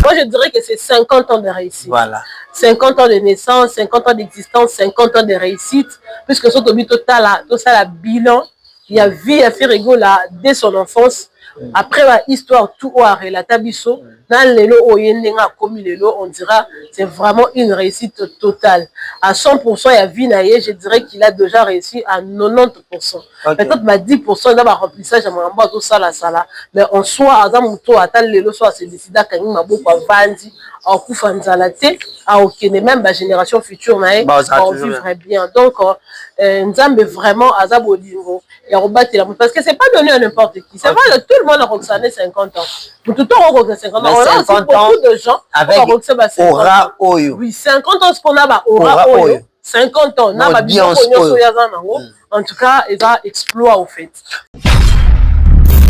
Moi, je dirais que c'est 50 ans de réussite. Voilà. 50 ans de naissance, 50 ans d'existence, 50 ans de réussite. Puisque ce total a bilan, il y a vie à faire là dès son enfance. Après la histoire, tout a relaté biso. Dans l'élo, on dira c'est vraiment une réussite totale. À 100%, il y a vie naïe, je dirais qu'il a déjà réussi à 90%. Peut-être 10% dans le remplissage à tout ça, mais en soi, à l'élo, soit c'est décidé à beaucoup vandi, à Koufanzalate, à aucune même la génération future, on vivrait bien. Donc, Nzambe vraiment à Zabolingo. Parce que c'est pas donné à n'importe qui. C'est vrai, tout le monde a Roxane 50 ans. Tout le monde a 50 ans. On a aussi beaucoup de gens avec aura oyo. Oui, 50 ans, ce qu'on a, aura oyo. 50 ans, en tout cas, ils ont exploit au fait.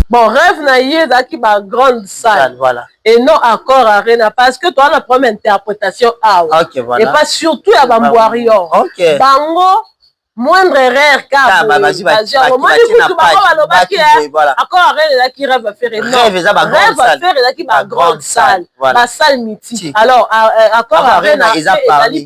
Bon, rêve naïe, qui ma grande salle. Voilà. Et non encore arena, parce que toi, la première interprétation, okay, voilà. Et pas surtout à Bamboario. Okay. Bango, moindre erreur, car encore arena qui rêve à faire ma grande salle, ma salle mythique. Alors, encore arena,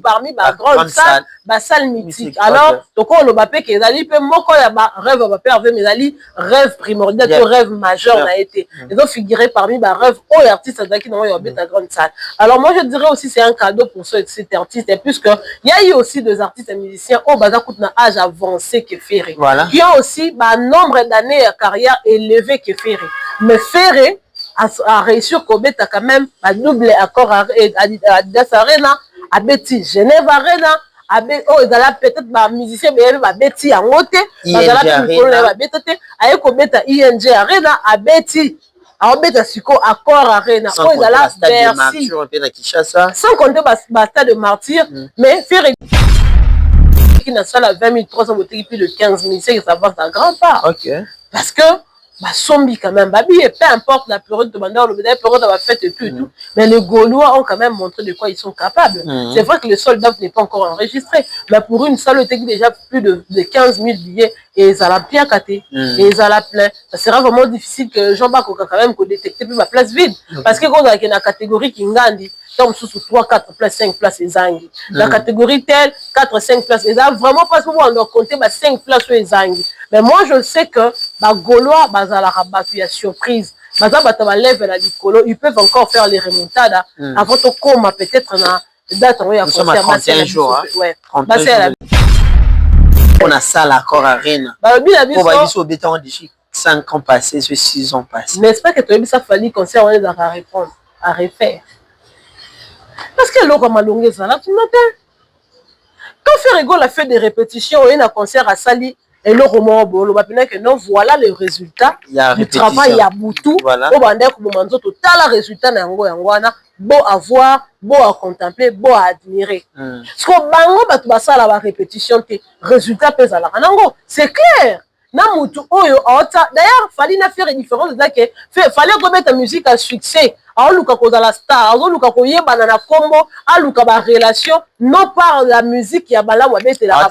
parmi ma grande salle, ma salle mythique. Alors, donc on le bapé que les peu moko ya ba rêve va faire avec mes ali rêve primordial, que rêve majeur n'a été. Ils ont figuré parmi ma rêve aux artistes qui n'ont pas ta grande salle. Alors moi je dirais aussi c'est un cadeau pour cet artiste, puisque il y a eu aussi des artistes et musiciens au bas d'un âge avancé que Ferré, qui ont aussi un nombre d'années de carrière élevé que Ferré. Mais Ferré a réussi à quand même à double accord à Adidas Arena, à Betty Genève Arena. Oh, ils allaient peut-être ma musicien mais ma Betty en haute ING Arena à Betty à Beta Siko accord Arena sans compter la sans compter ma stade de martyr mais faire qui n'a ça la 20 300 bouteilles puis le 15 000 c'est que ça va à grand part parce que sombi quand même peu importe la période de mandat le période de la fête et tout mais les Gaulois ont quand même montré de quoi ils sont capables. C'est vrai que le soldat n'est pas encore enregistré, mais pour une salle qui déjà plus de 15 000 billets et ça l'a bien caté et ça l'a plein, ça sera vraiment difficile que Jean-Baptiste quand même détecter plus ma place vide parce que quand on a une catégorie qui ngandi donc sous 3 4 places 5 places et zangi la catégorie telle 4 5 places et ça vraiment pas pour on doit compter 5 places et zangi. Mais moi je sais que les Gaulois la rabattu surprise ils peuvent encore faire les remontadas avant de comme peut-être na date on nous sommes à 31 jours on a ça l'accord arena on va dire au béton d'ici 5 ans passés sur 6 ans passés n'est-ce pas que tu as ça fallu concert on est à répondre à refaire parce que l'eau comme allongé ça là tu m'entends quand Ferrego a fait des répétitions et un concert à Sali et le roman que non voilà le résultat du travail à Boutou au bandé comme manzo total résultat na ngwana beau à voir beau à contempler beau à admirer ce que bango batu basala la répétition te résultat pesa la nango c'est clair na mutu oyo d'ailleurs fallait na faire une différence de que fallait remettre la musique à succès aoluka ko la star aoluka ko yebana na kombo aluka ba relation non par la musique ya bala wa bete la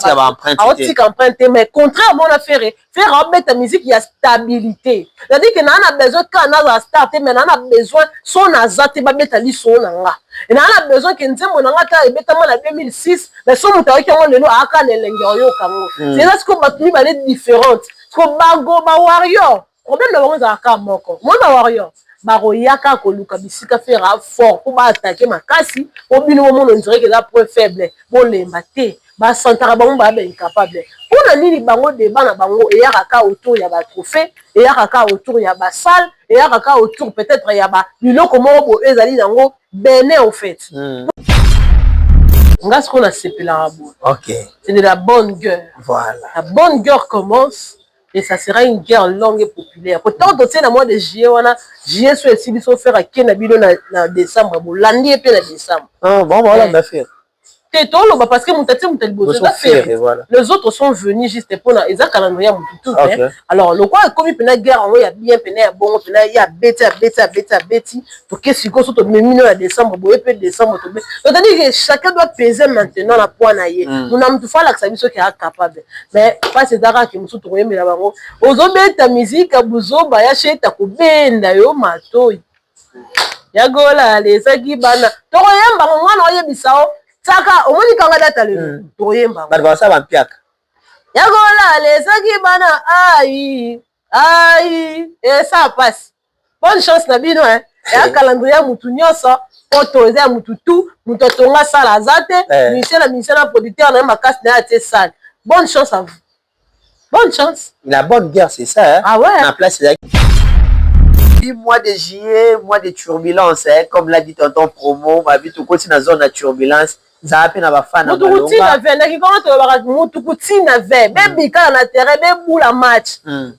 emprunté mais contrairement la faire remettre la musique il y a stabilité c'est-à-dire que na a besoin quand na la star mais na a besoin son azate ba beta li son nga et na a besoin que nzembo na ngata ebeta mo na 2006 mais son mutaiki ngo lelo aka nelenge oyo kango c'est là ce que batuni ba différentes ko bago ba warrior problème na bango za ka moko mo ba warrior baroyaka koluka bisika faire fort pour attaquer makasi au bino mon on dirait que la point faible pour les mater ba santara bango ba incapable pour nini bango débat na bango et yaka autour ya ba trophée et yaka autour ya ba salle et yaka autour peut-être ya ba biloko mo ezali nango bene au fait on a ce qu'on a séparé la rabo c'est de la bonne guerre voilà la bonne guerre commence et ça sera une guerre longue et populaire. Pourtant, dans le mois de juillet, on a juillet sur le site, il faut faire à Kenabilo en décembre. Lundi et puis en décembre. Ah, bon, voilà, on a fait. Parce que les autres sont venus juste pour la calendrier. Alors, le quoi, comme il y a guerre, il y a bien, il y a bon, il y a bêti. Donc, qu'est-ce que c'est que le décembre, décembre. C'est-à-dire que chacun doit peser maintenant la poigne. Nous n'avons pas la qui est capable. Mais pas ces arts qui nous sont trouvés, mais là-bas, aux autres, ta musique, à Bouzo, Bayaché, ta coubine, d'ailleurs, Matoi. yagola lesaki bana tokoyemba mwana oyebisao tsaka omoni kanga data lelo tokoyemba bato basala bampiaka yagola lesaki bana ai esa passe bonne chance na bino ya calendrier ya mutu nyonso poto eza ya mutu tu mutu atonga sala aza te ministère na producteur na ye makasi na ye atie sale bonne chance à vous bonne chance la bonne guerre c'est ça ah ouais na place mois de juillet mois de turbulence comme l'a dit tonton promo babi tokoti na zone de turbulence nzala mpe na bafana mutukutina ve ndaki koma tolobaka mutukutina ve bebikala na terrain bebula match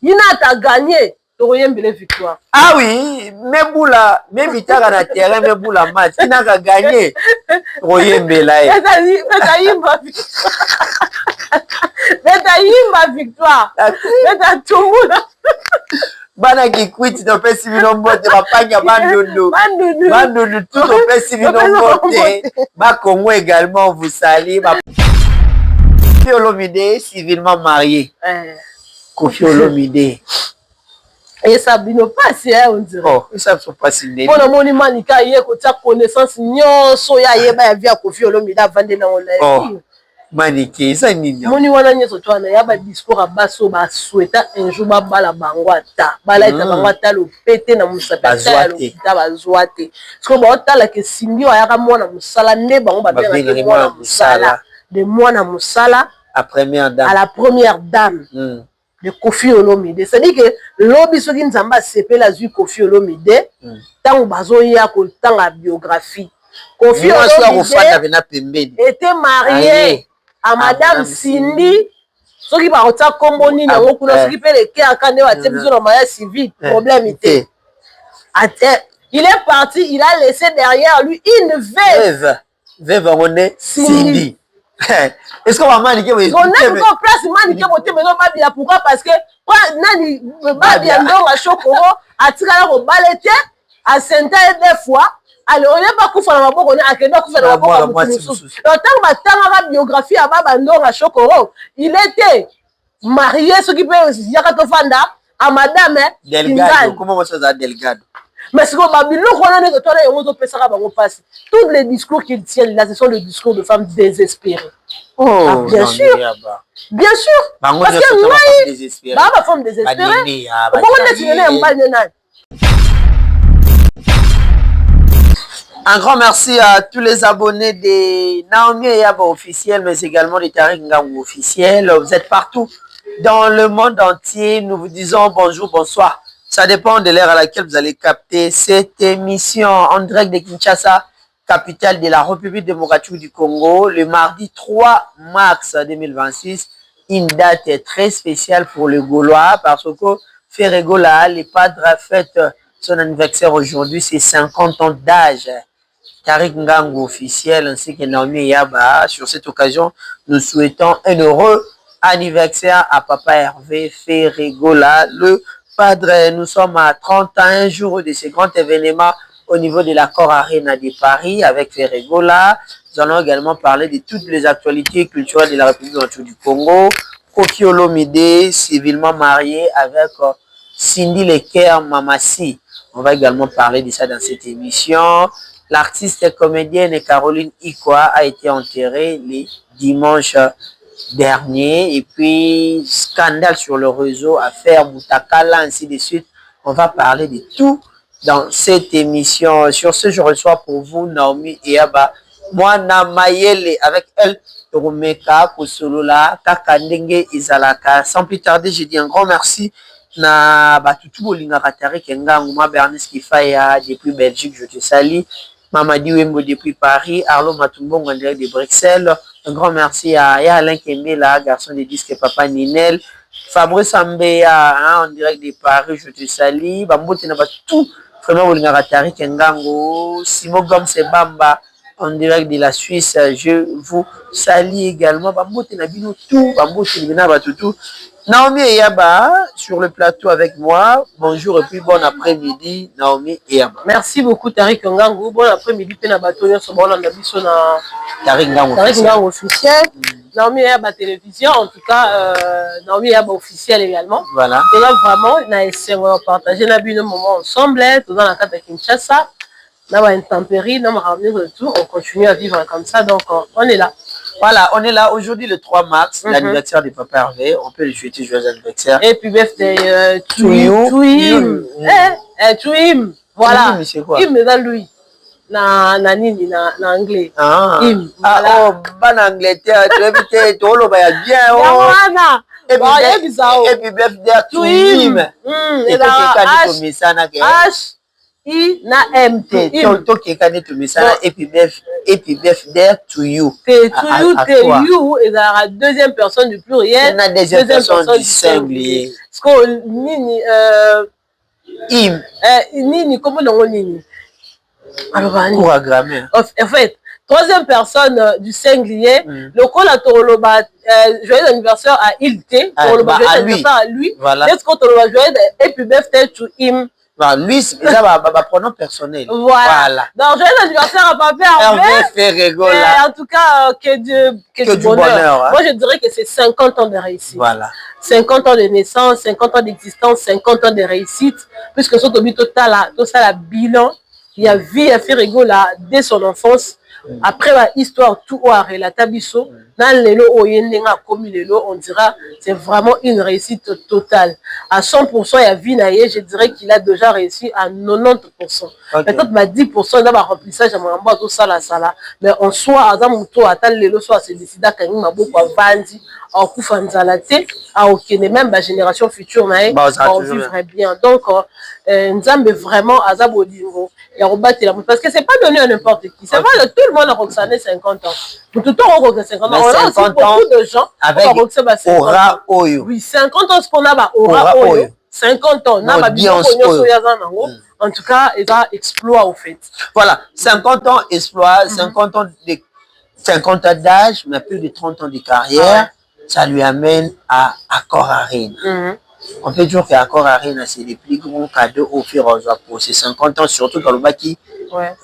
yina ata gagné tokoyembele victoire ah oui mebula mebitaka na terrain mebula match inaka gagné tokoyembela ye betayimba victoire betatumbula bana kikwiti topesi bino mbote bapangi ya bandundu tout topesi bino mbote bakongo également vous salue Kofi Olomide civilement marié Kofi Olomide et ça bino passe on dirait oh ça se passe né bon moni manika ye ko ta connaissance nyonso ya yeba ya via Kofi Olomide avande na online manike ça nini moni wana nyeso twana ya ba discours a baso ba souhaita un jour ba bala bango ata bala ita bango ata lo pété na musaka ta lo kita bazwa te parce que ba otala ke simbi wa yaka mwana musala nde bango ba benga ke mwana musala de mwana musala à première dame à la première dame de Kofi Olomide c'est-à-dire que lobi soki nzamba sepela zui Kofi Olomide tango bazo ya ko tanga biographie Kofi Olomide était marié à Madame Cindy, ce qui va retirer comme on dit, ce qui fait les cas quand on a besoin de mariage civil, problème était. Il est parti, il a laissé derrière lui une veuve. Veuve, on est Cindy. Est-ce qu'on va maniquer? On a encore place maniquer, mais non, pas pourquoi? Parce que, Nani, Babia Ndonga Chokoro, a tiré au balete, à Saint-Étienne des fois. Alors, on n'est pas couffé dans ma boque, on est à Kenda couffé dans ma boque. La biographie à Baba Ndonga Chokoro, il était marié, ce qui peut Yakato Fanda, à Madame Delgado. Comment ça va Delgado? Mais ce qu'on a dit, tous les discours qu'il tient là, ce sont les discours de femmes désespérées. Oh, bien sûr. Bien sûr. Parce que moi, ma femme désespérée, un grand merci à tous les abonnés de Naomi Eyaba officiel, mais également de Tariq Ngango officiel. Vous êtes partout dans le monde entier. Nous vous disons bonjour, bonsoir. Ça dépend de l'heure à laquelle vous allez capter cette émission en direct de Kinshasa, capitale de la République démocratique du Congo, le mardi 3 mars 2026. Une date très spéciale pour le Gaulois parce que Ferregola, les padres fêtent son anniversaire aujourd'hui, c'est 50 ans d'âge. Tariq Ngango officiel ainsi que Naomi Eyaba. Sur cette occasion, nous souhaitons un heureux anniversaire à Papa Hervé Ferregola, le padre. Nous sommes à 31 jours de ce grand événement au niveau de l'accord Arena de Paris avec Ferregola. Nous allons également parler de toutes les actualités culturelles de la République du Congo. Kofi Olomide, civilement marié avec Cindy Leker Mamassi. On va également parler de ça dans cette émission. L'artiste comédienne Caroline Ikwa a été enterrée le dimanche dernier. Et puis, scandale sur le réseau, affaire Moutakala, ainsi de suite. On va parler de tout dans cette émission. Sur ce, je reçois pour vous Naomi Eyaba. Moi, Namayele, avec elle, Romeka, Kosolola, Kakandenge, Izalaka. Sans plus tarder, je dis un grand merci. Na batutu bolinga Tariq Ngango, ma Bernice Kifaya depuis Belgique, je te salue. Mamadi Wembo depuis Paris, Arlo Matumbong en direct de Bruxelles. Un grand merci à Alain Kembela, garçon de disque Papa Ninel. Fabrice Ambea en direct de Paris, je te salue. Bambote na tout vraiment bolinga Tariq Ngango. Simo Gom Sebamba en direct de la Suisse, je vous salue également. Bambote na bino tout, Bambote na batutu. Naomi Eyaba sur le plateau avec moi. Bonjour et puis bon après-midi, Naomi Eyaba. Merci beaucoup, Tariq Ngango. Bon après-midi, Pena Batonia, sur bon Tariq Ngango officiel. Naomi Eyaba télévision, en tout cas, Naomi Eyaba officiel également. Voilà. Et là, vraiment, on a essayé de partager un moment ensemble, tout dans la carte de Kinshasa. On va intempéries, on va revenir de tout, on continue à vivre comme ça, donc on est là. Voilà, on est là aujourd'hui le 3 mars, l'anniversaire du Papa Hervé. On peut lui souhaiter joyeux anniversaire. Et puis birthday to him. To him. Voilà. Him est dans lui. Na nini na anglais. Him. Ah oh, ban Angleterre, tu invité to lo ba bien oh. Et puis birthday to him. Et puis quand tu misana ke H I na M T. To ke quand tu misana et puis birthday to you. To you est la deuxième personne du pluriel. La deuxième personne du singulier. Parce que nini him. Nini comment on nini? Alors, pour grammaire. En fait, troisième personne du singulier, le col à Toroloba, joyeux anniversaire à Ilte, Toroloba, joyeux anniversaire à lui. Voilà. Est-ce qu'on Toroloba, joyeux et puis birthday to him. Lui, c'est un pronom personnel. Voilà. Donc, joyeux anniversaire à Papa Hervé. En tout cas, que du bonheur. Moi, je dirais que c'est 50 ans de réussite. Voilà. 50 ans de naissance, 50 ans d'existence, 50 ans de réussite. Puisque ce tout ça, la bilan. Il y a vie à faire là dès son enfance. Après l'histoire, tout a relaté biso. Dans l'élo, on dira c'est vraiment une réussite totale. À 100%, il y a vie naïe, je dirais qu'il a déjà réussi à 90%. Peut-être 10% dans le remplissage, tout ça, mais en soi, à l'élo, soit c'est décidé qu'il y a beaucoup à vendre, à Koufanzalate, à aucune même la génération future, on vivrait bien. Donc, Nzambe vraiment à Zabolingo. Parce que c'est pas donné à n'importe qui. C'est pas tout le monde a roxané 50 ans. Tout le temps, on a 50 ans. On a aussi beaucoup de gens avec aura oyo. Oui, 50 ans, ce qu'on a, aura oyo. 50 ans, en tout cas, il va exploit au fait. Voilà, 50 ans exploit, 50 ans d'âge, mais plus de 30 ans de carrière, ça lui amène à Accor Arena. On peut dire qu'Accor Arena, c'est le plus gros cadeau offert aux gens pour ces 50 ans, surtout dans le bas qui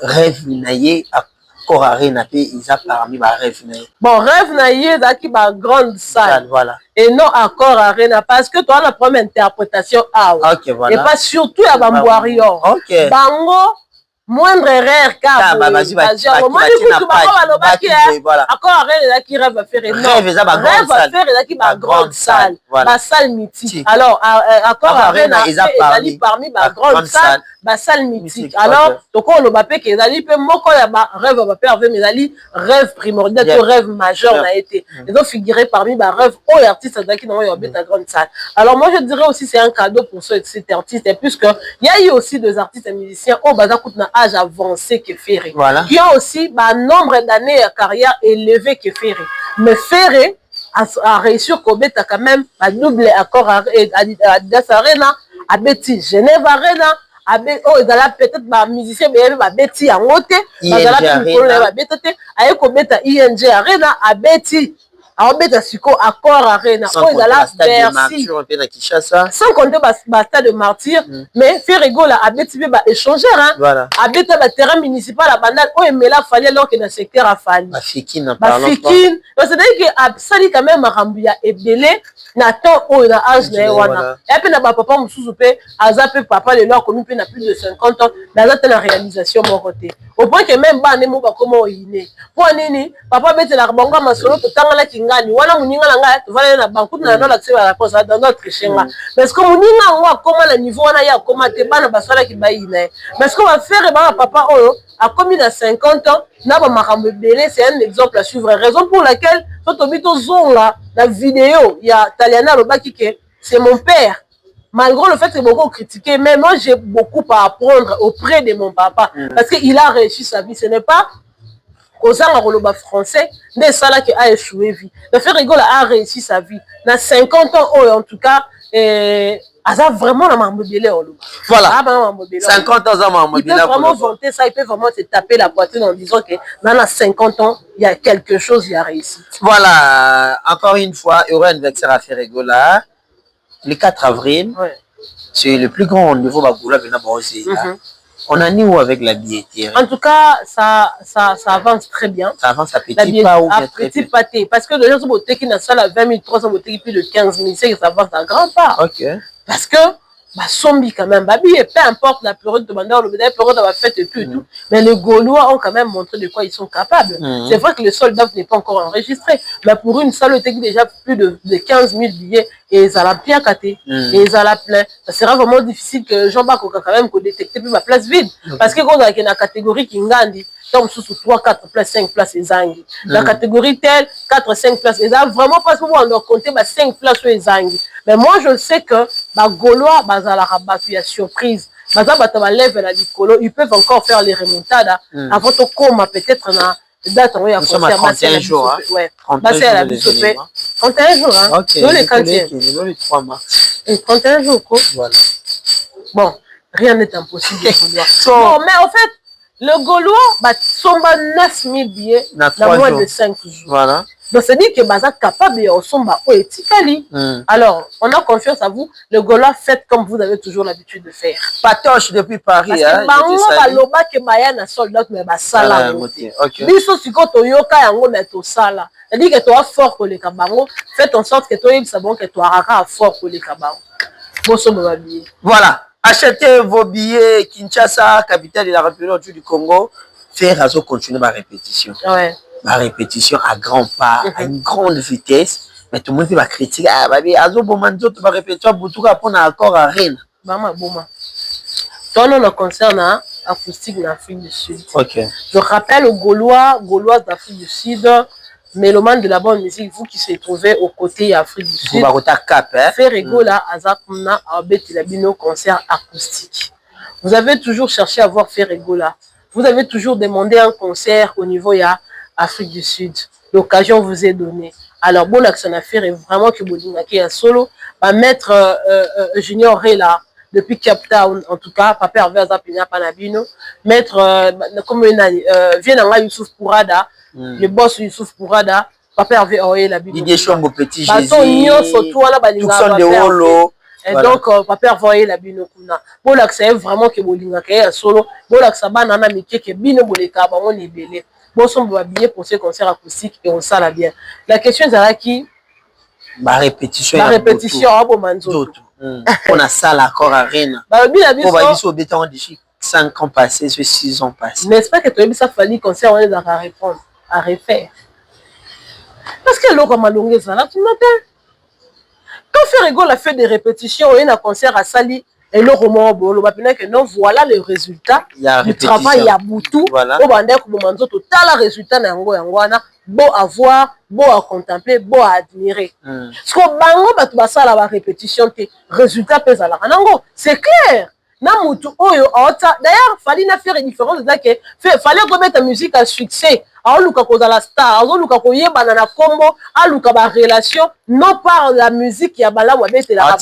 rêve naïe, Accor Arena, ils ont parmi les rêves naïe. Bon, rêve naïe, c'est qui ma grande salle. Voilà. Et non Accor Arena, parce que toi, la première interprétation, voilà. Et pas surtout à Bamboarion. Bango, moindre erreur car Accor Arena qui rêve à faire ma grande salle, ma salle mythique. Alors Accor Arena est parmi ma grande salle, ma salle mythique. Alors donc on le bapé que ezali pe moko ya ba rêve va faire mais ezali rêve primordial, to rêve majeur n'a été. Et donc figurer parmi ma rêve aux artistes qui dans la grande salle. Alors moi je dirais aussi c'est un cadeau pour cet artiste et puisque il y a eu aussi des artistes et musiciens au baza coûte na âge avancé que Ferré, qui ont aussi un nombre d'années de carrière élevé que Ferré. Mais Ferré a réussi à quand même à double accord à Adidas Arena, à Betty Genève Arena, à peut-être ma musicien mais à Betty en haute, à ING Arena, à Betty. Alors, Accor Arena, sans compter le stade de Martyr, mais faire rigolo à Betty échanger, à Betty le terrain municipal à Bandal, mais là, il fallait alors que dans le secteur à Fali. C'est-à-dire que Sali quand même Rambia et Belé, Nathan, il a âge, et puis, papa, Azape, papa, le leur commis, n'a plus de 50 ans, dans la réalisation, mon côté. Au point que même, comment il est. Pour Nini, papa, Betty, la Banga, ma solo, tout le temps, wana muninga langa voilà na banku na la tse la réponse dans notre chenga parce que muninga wa comment le niveau wana ya comment te bana basala ki bayine parce qu'on va faire ba papa oyo a commis dans 50 ans na ba makambe belé c'est un exemple à suivre raison pour laquelle toto bito zonga la vidéo il y a Taliana Lobaki que c'est mon père. Malgré le fait que beaucoup critiqué, mais moi j'ai beaucoup à apprendre auprès de mon papa parce qu'il a réussi sa vie. Ce n'est pas aux Anglo français, mais ça là qui a échoué vie. Le fait rigolo a réussi sa vie. Dans 50 ans, en tout cas, ça vraiment dans ma mobilité. Voilà. 50 ans dans ma mobilité. Il peut vraiment vanter ça, il peut vraiment se taper la poitrine en disant que dans 50 ans, il y a quelque chose qui a réussi. Voilà. Encore une fois, il y aura un anniversaire à faire rigolo. Le 4 avril, c'est le plus grand niveau de la on a où avec la billetterie? En tout cas, ça avance très bien. Ça avance à petit pas ou bien très petit pâté. Parce que les gens sont qui n'a ça la 20 000, 300 boutiques puis le 15 000, c'est que ça avance à grand pas. Ok. Parce que sombi quand même. Babi, peu importe la période de mandat, le période de la fête et tout, et tout. Mais les Gaulois ont quand même montré de quoi ils sont capables. C'est vrai que le soldat n'est pas encore enregistré. Mais pour une salle, il y a déjà plus de 15 000 billets et ils allaient bien cater. Et ils allaient plein. Ça sera vraiment difficile que Jean-Baptiste quand même détecter plus ma place vide. Parce que quand on a une catégorie qui ngandi, donc sous 3, 4 places, 5 places et zangi. La catégorie telle, 4, 5 places et zangi. Vraiment parce que on doit compter 5 places et zangi. Mais moi je sais que les Gaulois, il y a surprise. Ils peuvent encore faire les remontades avant de coma peut-être na date on nous sommes à 31 jours. Ouais. 31 jours. Hein. Ok. Le 3 mars. Et 31 jours quoi. Voilà. Bon, rien n'est impossible. Bon, mais en fait, le Gaulois sont 9 000 billets dans moins de 5 jours. Voilà. Donc, c'est-à-dire que Baza capable de Alors, on a confiance à vous. Le Gaulois, faites comme vous avez toujours l'habitude de faire. Patoche depuis Paris. Parce que Baloba que Maya na soldat mais basala. Biso siko toyoka yango na to sala. C'est-à-dire que toi fort pour les kabango, faites en sorte que toi il sabon que toi araka fort pour les kabango. Voilà. Achetez vos billets. Kinshasa, capitale de la République du Congo. Faire à continuer ma répétition. Ouais. Ma répétition à grand pas, à une grande vitesse. Mais tout le monde va critiquer. Ah, babi, azo bomanzo, tu vas répéter, tu vas prendre encore à rien. Maman, bouma. Toi, on concerne acoustique en Afrique du Sud. Ok. Je rappelle aux Gaulois d'Afrique du Sud, mélomane de la bonne musique, vous qui se trouvez aux côtés d'Afrique du Sud. Faire Egola, Azakumna, Abet, Labino, concert acoustique. Vous avez toujours cherché à voir Faire Egola. Vous avez toujours demandé un concert au niveau de Afrique du Sud. L'occasion vous est donnée. Alors, bon, l'action à faire est vraiment que Bodinga qui est solo. Va mettre Junior Rela depuis Cape Town, en tout cas, Papa Hervé Azapina Panabino. Mettre, comme Vienanga Youssouf Pourada, le boss Youssouf Pourada, Papa Hervé Oye la Bino. Didier Chongo Petit Jésus. Tucson de Holo. Et voilà. Donc, Papa Hervé la Bino Kuna. Bon, l'action est vraiment que Bodinga qui est solo. Bon, l'action banana Miké que Bino Boleka, on est belé. Bon, on va habiller pour ce concert acoustique et on s'en bien. La question est à qui? Ma répétition. Ma répétition, on a ça l'accord à Rennes. On va dire au béton d'ici 5 ans passés, 6 ans passés. N'est-ce pas que tu as dit ça fallait concert, on est à répondre, à refaire. Parce que l'eau comme à longueur, ça là, tu m'attends. Quand Ferrego a fait des répétitions, il y a un concert à Sali. Et le roman, non, voilà le résultat du travail à Boutou. Voilà. Total résultat beau à voir, beau à contempler, beau à admirer. Parce que bango batubasa la répétition, résultat pèse à la ranango. C'est clair. D'ailleurs, fallait faire une différence. Fallait remettre la musique à succès. Aoluka koza la star, aoluka koye banana combo, aoluka ba relation, non par la musique ya bala wa bete la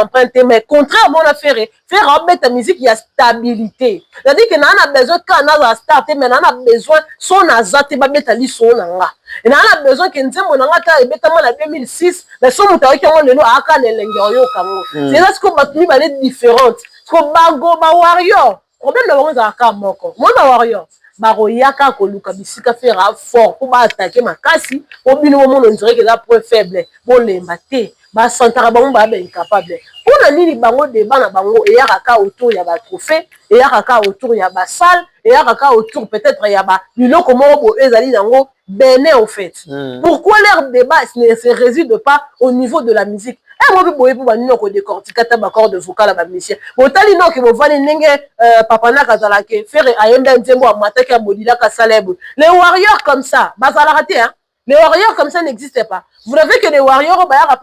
emprunté, mais contrairement à faire remettre la musique il y a stabilité. C'est-à-dire que nana besoin quand na star mais nana besoin son azate ba beta li son nga. Et nana besoin que nzembo nanga ta beta mo la 2006, mais son mutawa ki ngo lelo aka nelenge oyo kango. C'est là ce que batuni ba différentes. Ko bago ba warrior. Problème na bango za ka moko. Mo na warrior. Baroyaka koluka bisika faire fort pour attaquer makasi au bino moment on dirait que là point faible bon lembaté ba santara bango ba incapable on a nini bango débat na bango et yaraka autour ya ba trophée et yaraka autour ya ba salle et yaraka autour peut-être ya ba biloko moko ezali nango bene en fait. Pourquoi leur débat ne se résume pas au niveau de la musique? Moi, je vais décortiquer les accords de vocal à ma mission. Les warriors comme ça, les warriors comme ça n'existaient pas. Vous savez que les warriors, à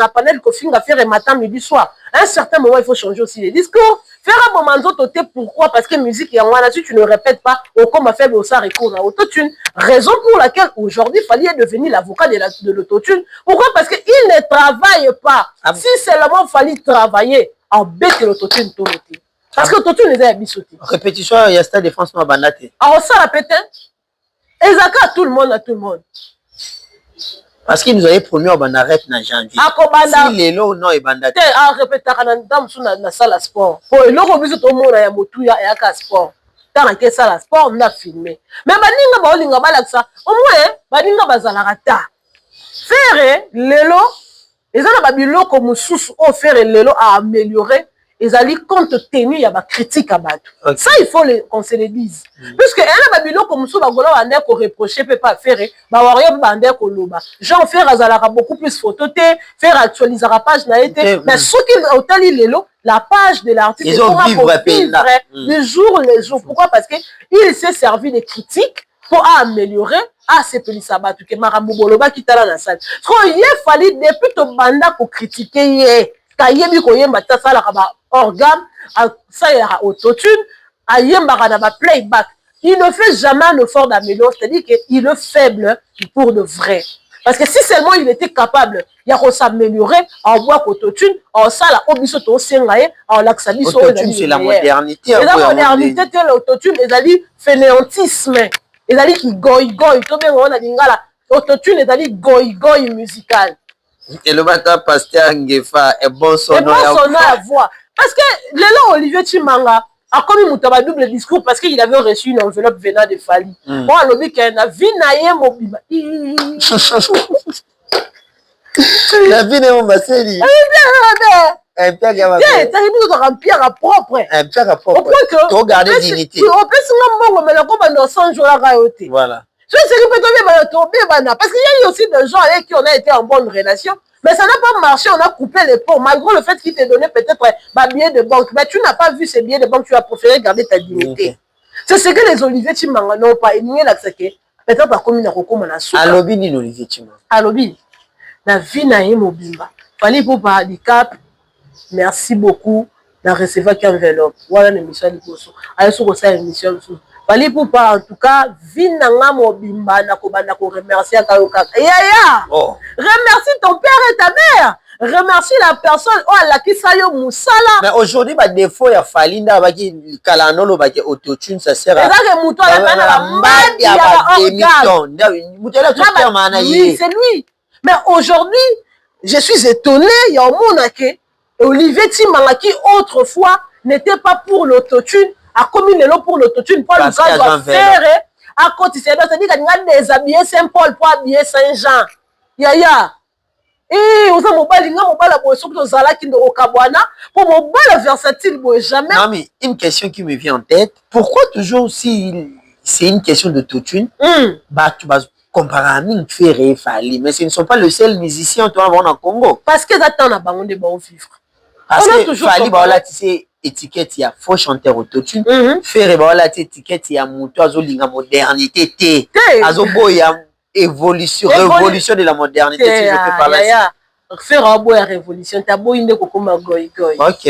panel faire matin, midi, soir. À un certain moment, il faut changer aussi les discours. Faire un moment d'autre, pourquoi? Parce que musique, si tu ne répètes pas, au comme fait ça recours à l'autotune. Raison pour laquelle aujourd'hui, il fallait devenir l'avocat de l'autotune. Pourquoi? Parce qu'il ne travaille pas. Si seulement il fallait travailler, en bête l'autotune, tout le temps. Parce que l'autotune les a bisoutés. Répétition, il y a cette défense, ma bandate. Alors ça, la pétain. Et ça, à tout le monde, à tout le monde. Parce qu'il nous avait promis au Bandarep na janvier. Si les lots non et bandate. Ah, répéter dans la salle à sport. Pour le reviser tout le monde à Motuya et à sport. Dans la salle à sport, on a filmé. Mais baninga baolinga balaksa. Au moins, baninga bazalarata. Faire lelo Et ça, na biloko mususu au faire lelo à améliorer. Ils allaient compte tenu à ma critique à battre. Ça, il faut qu'on se le dise. Puisque elle a biloko comme ça, bagola bande ko reprocher peut pas faire. Ba wario bande ko loba. Jean faire azalaka beaucoup plus photo te, faire actualiser la page na été. Mais ce qui otali lelo, la page de l'article, ils ont vivre le jour les jours. Pourquoi? Parce que il s'est servi de critiques pour améliorer à ce petit sabbat que marambo boloba qui tala na salle. Parce qu'il fallait depuis to banda ko critiquer yé. Kayebi ko yemba ta sala ka ba organe, ça y a autotune, à yemba ka na ba playback. Il ne fait jamais un effort d'améliorer, c'est-à-dire qu'il est faible pour de vrai. Parce que si seulement il était capable, il y a s'améliorer, en voit autotune, en salle, au biso to sengaye, en l'axabiso. Autotune, c'est la modernité. Et la modernité, c'est l'autotune, et c'est fainéantisme. Et c'est qui goy, tout bien, on a dit, autotune, et c'est goy musical. Et le matin, pasteur Ngefa est bon son nom à voix. Parce que Lélo Olivier Chimanga a commis un double discours parce qu'il avait reçu une enveloppe venant de Fali. Moi, le dit qu'il a vu naïe mobiba. La vie de mon basseli. Un père qui a ma pierre propre. Un père propre. Pour garder dignité. Au plus, on va me 100 jours à rayoter. Voilà. Je sais que parce qu'il y a aussi des gens avec qui on a été en bonne relation, mais ça n'a pas marché, on a coupé les ponts, malgré le fait qu'il t'ait donné peut-être un billet de banque, mais tu n'as pas vu ces billets de banque, tu as préféré garder ta dignité. C'est ce que les Olivier Chimanga n'ont pas éligné là, c'est que peut-être pas comme une recommande à sous. Alobi ni Olivier Chimanga. Alobi, la vie n'a pas mobimba. Fallait pour pas handicap. Merci beaucoup de recevoir qu'un enveloppe. Voilà l'émission de Bosso. Allez sur ça l'émission. Fallait pour pas en tout cas vinanga mobimba na ko remercier Kayoka. Yaya. Oh. Remercie ton père et ta mère. Remercie la personne la qui sayo musala. Mais aujourd'hui ba défaut ya Falinda ba ki kalanolo ba ki autotune ça sert à. C'est muto la mbadi ya ba oui, c'est lui. Mais aujourd'hui, je suis étonné, il y a un monde que Olivier Timanga qui autrefois n'était pas pour l'autotune, a commis le lot pour l'autotune, Paul Lucas doit faire à côté, c'est-à-dire qu'il y a des habillés Saint-Paul pour habiller Saint-Jean. Yaya. Et on a mobile, la position que Zala qui au Kabwana, pour mobile versatile, jamais. Non, mais une question qui me vient en tête, pourquoi toujours si c'est une question d'autotune, bah tu vas comparer à Ming Ferré, Fali, mais ce ne sont pas le seul musicien toi avoir en Congo. Parce que j'attends la banque de bon vivre. Parce que Fali, bah là tu sais étiquette il y a faux chanteur autotune, Ferré, bah là tu sais étiquette il y a moto azolinga modernité té, azobo il y a évolution, révolution de la modernité si je peux parler ainsi. Faire un boy à révolution, t'as beau inde kokoma goy goy. Ok.